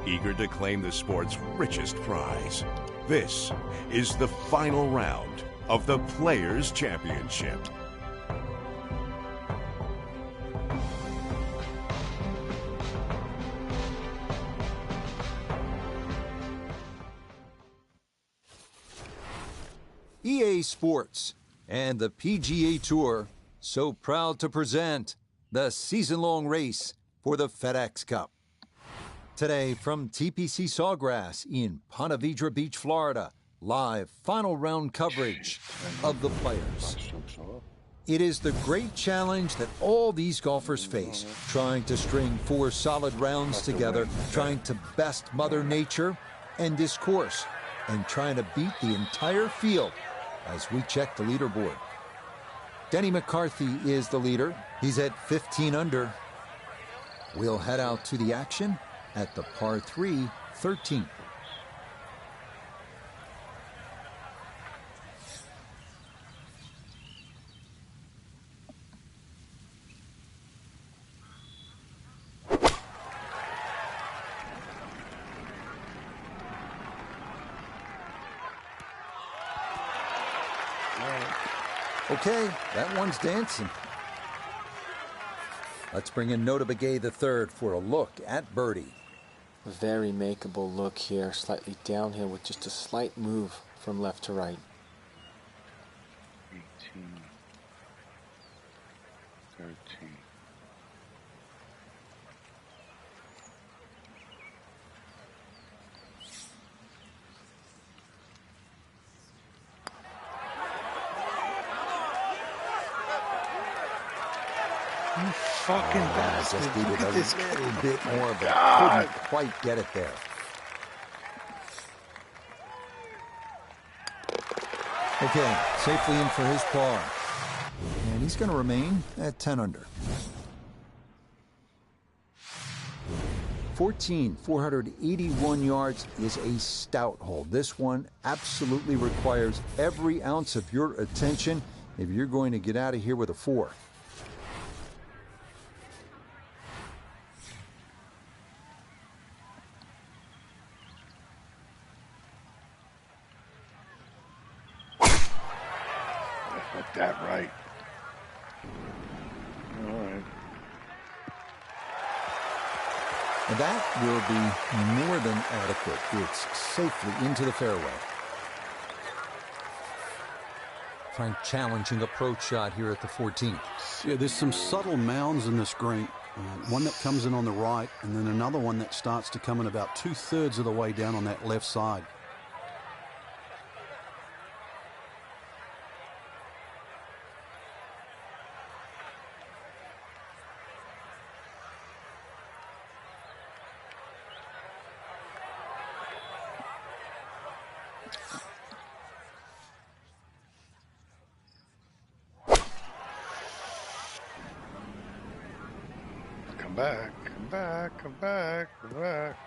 eager to claim the sport's richest prize. This is the final round of the Players' Championship. EA Sports and the PGA Tour so proud to present the season-long race for the FedEx Cup. Today from TPC Sawgrass in Ponte Vedra Beach, Florida, live final round coverage of the players. It is the great challenge that all these golfers face, trying to string 4 solid rounds together, trying to best Mother Nature and this course, and trying to beat the entire field as we check the leaderboard. Denny McCarthy is the leader. He's at 15 under. We'll head out to the action at the par 3 13th. Okay, that one's dancing. Let's bring in Nota Begay III for a look at birdie. Very makeable look here, slightly downhill with just a slight move from left to right. 18, 13. You fucking bastard. Just needed Look at a this little kid. bit more, but God. couldn't quite get it there. Okay, safely in for his par. And he's going to remain at 10 under. 481 yards is a stout hole. This one absolutely requires every ounce of your attention if you're going to get out of here with a 4. Got that right. All right. And that will be more than adequate. It's safely into the fairway. Frank challenging approach shot here at the 14th. Yeah, there's some subtle mounds in this green. One that comes in on the right, and then another one that starts to come in about 2/3 of the way down on that left side. Come back, come back, come back, come back.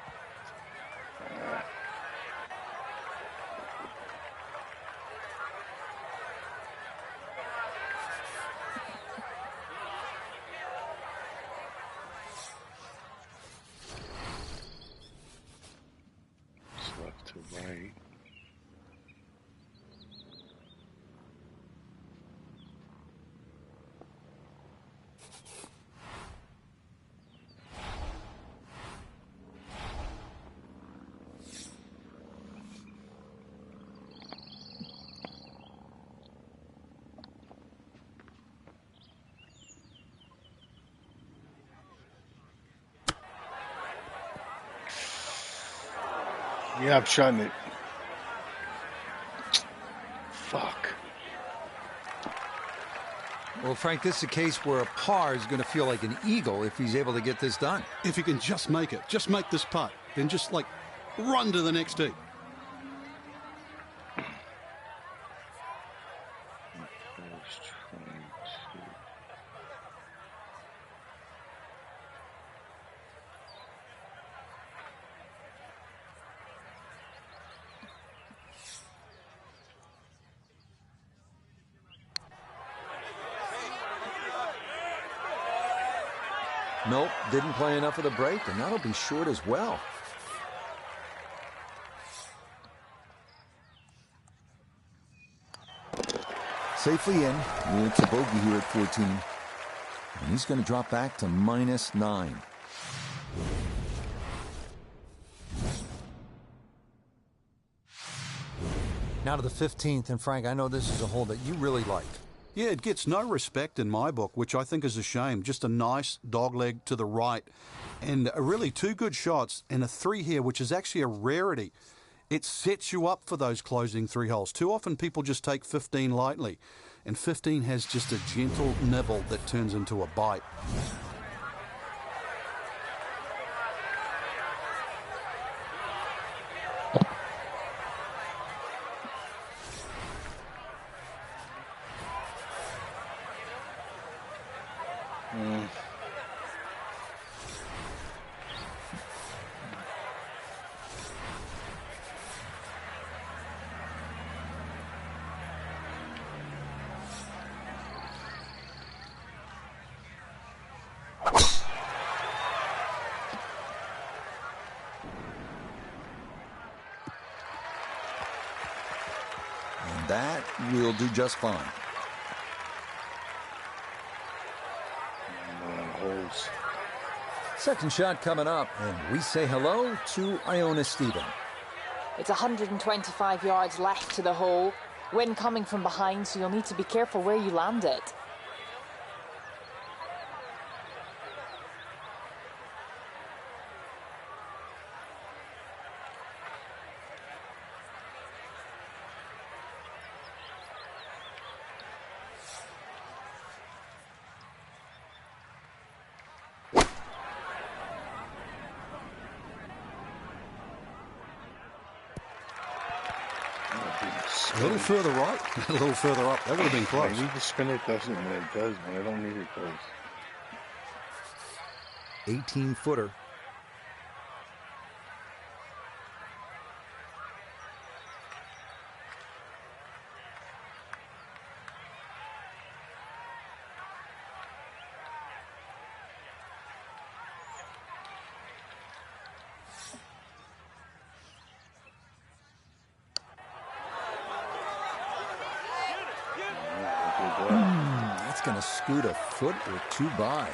It's left to right. Yeah, I'm shutting it. Fuck. Well, Frank, this is a case where a par is going to feel like an eagle if he's able to get this done. If he can just make it, just make this putt, then just like run to the next tee. Nope, didn't play enough of the break, and that'll be short as well. Safely in. It's a bogey here at 14. And he's going to drop back to -9. Now to the 15th, and Frank, I know this is a hole that you really like. Yeah, it gets no respect in my book, which I think is a shame. Just a nice dogleg to the right. And really 2 good shots and a 3 here, which is actually a rarity. It sets you up for those closing 3 holes. Too often people just take 15 lightly. And 15 has just a gentle nibble that turns into a bite. And that will do just fine. Holes. Second shot coming up, and we say hello to Iona Stephen. It's 125 yards left to the hole. Wind coming from behind, so you'll need to be careful where you land it. A little further right, a little further up. That would have been close. I need to spin it, doesn't when it does, when I don't need it does. 18-footer. That's going to scoot a foot or 2 by.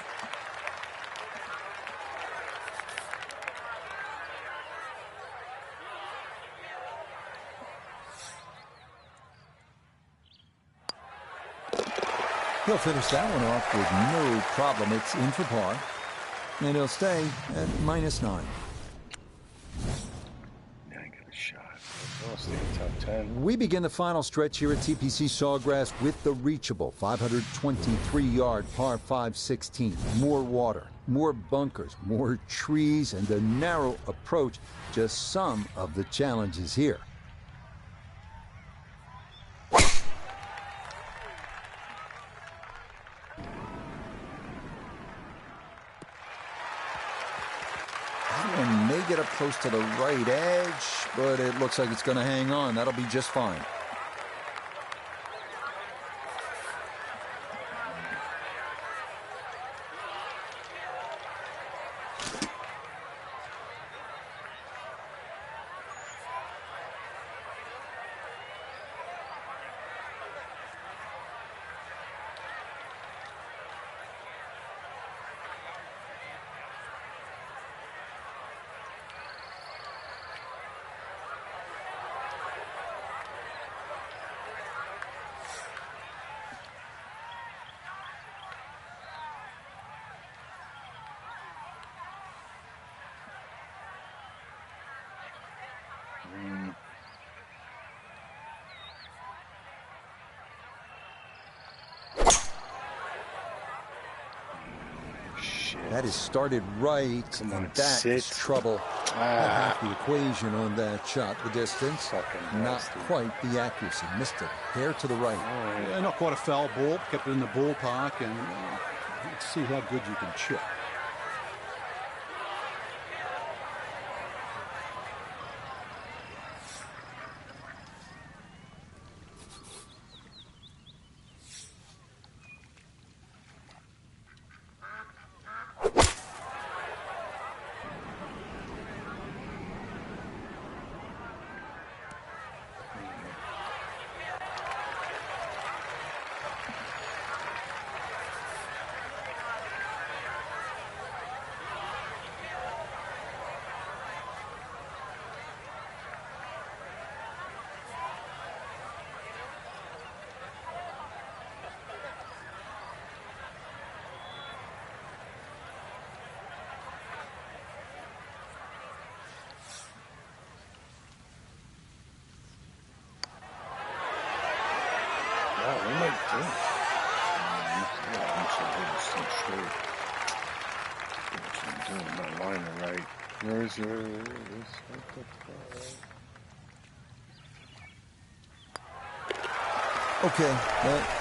He'll finish that one off with no problem. It's in for par. And he'll stay at -9. Yeah, I got a shot. I'll stay in top 10. We begin the final stretch here at TPC Sawgrass with the reachable 523-yard par 5 16. More water, more bunkers, more trees, and a narrow approach. Just some of the challenges here. That one may get up close to the right edge, but it looks like it's going to hang on. That'll be just fine. That is started right, Come on, and that is sit. trouble. Half the equation on that shot, the distance. Fucking Not nasty. quite the accuracy. Missed it. Hair to the right. Yeah, not quite a foul ball. Kept it in the ballpark, and let's see how good you can chip. Where's your... Okay,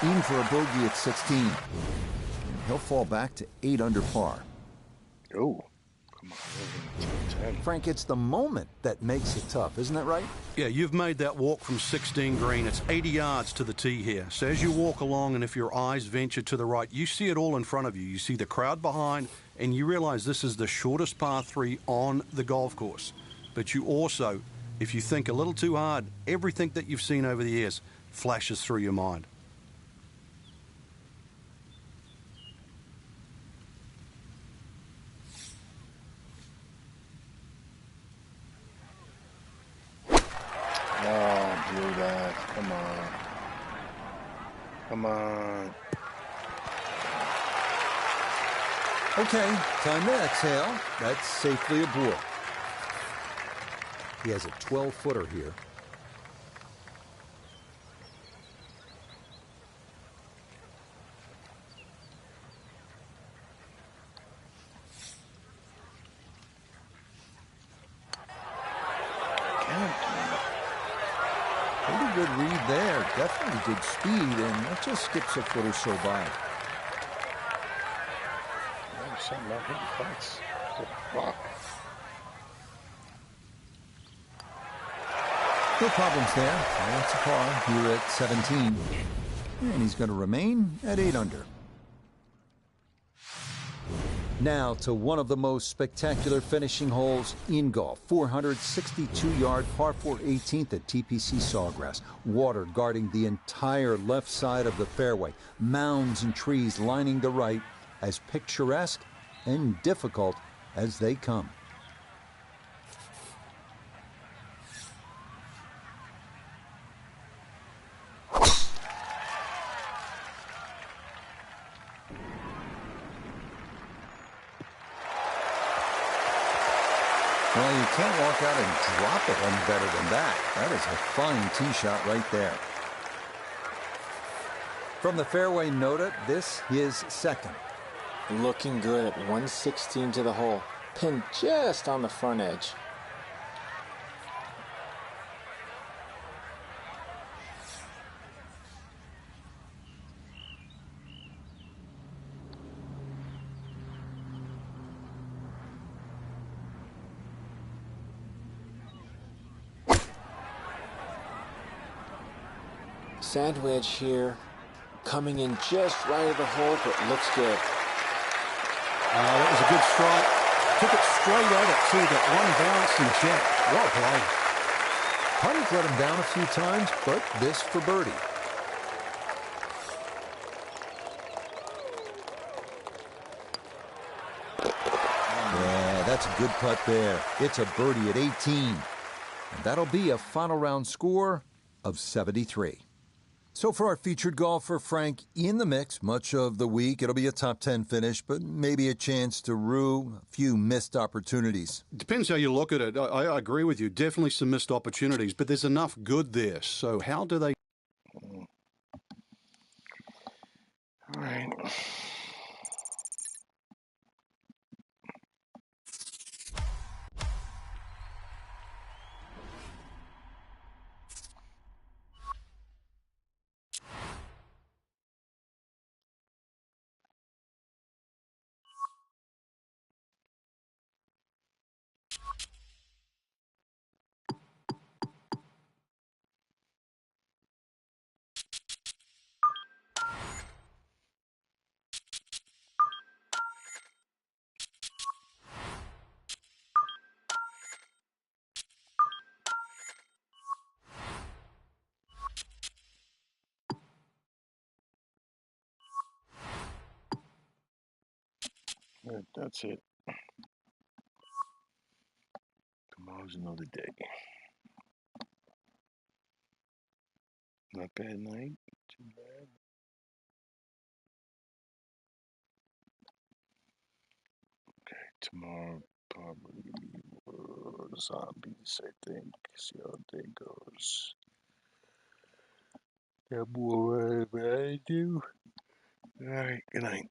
even for a bogey at 16. He'll fall back to 8 under par. Oh, come on. We're in the top 10. Frank, it's the moment that makes it tough, isn't that right? Yeah, you've made that walk from 16 green. It's 80 yards to the tee here. So as you walk along, and if your eyes venture to the right, you see it all in front of you. You see the crowd behind, and you realize this is the shortest par 3 on the golf course. But you also, if you think a little too hard, everything that you've seen over the years flashes through your mind. Oh, blew that. Come on. Come on. Okay, time to exhale. That's safely aboard. He has a 12-footer here. Pretty good read there. Definitely good speed, and that just skips a foot or so by. There's something not hitting putts. Fuck. No problems there. That's a par here at 17. And he's going to remain at 8 under. Now to one of the most spectacular finishing holes in golf. 462-yard par 4 18th at TPC Sawgrass. Water guarding the entire left side of the fairway. Mounds and trees lining the right, as picturesque and difficult as they come. Well, you can't walk out and drop it any better than that. That is a fine tee shot right there. From the fairway nota, this is second. Looking good at 116 to the hole. Pin just on the front edge. Sand wedge here, coming in just right of the hole, but looks good. That was a good strike. Took it straight at it, too. That one bounce and check. Well played. Putty's let him down a few times, but this for birdie. Yeah, that's a good putt there. It's a birdie at 18. And that'll be a final round score of 73. So for our featured golfer, Frank, in the mix much of the week. It'll be a top 10 finish, but maybe a chance to rue a few missed opportunities. Depends how you look at it. I agree with you. Definitely some missed opportunities, but there's enough good there. So how do they... All right. That's it. Tomorrow's another day. Not bad night. Too bad. Okay, tomorrow probably zombies, I think. See how the day goes. That more what I do. All right, good night.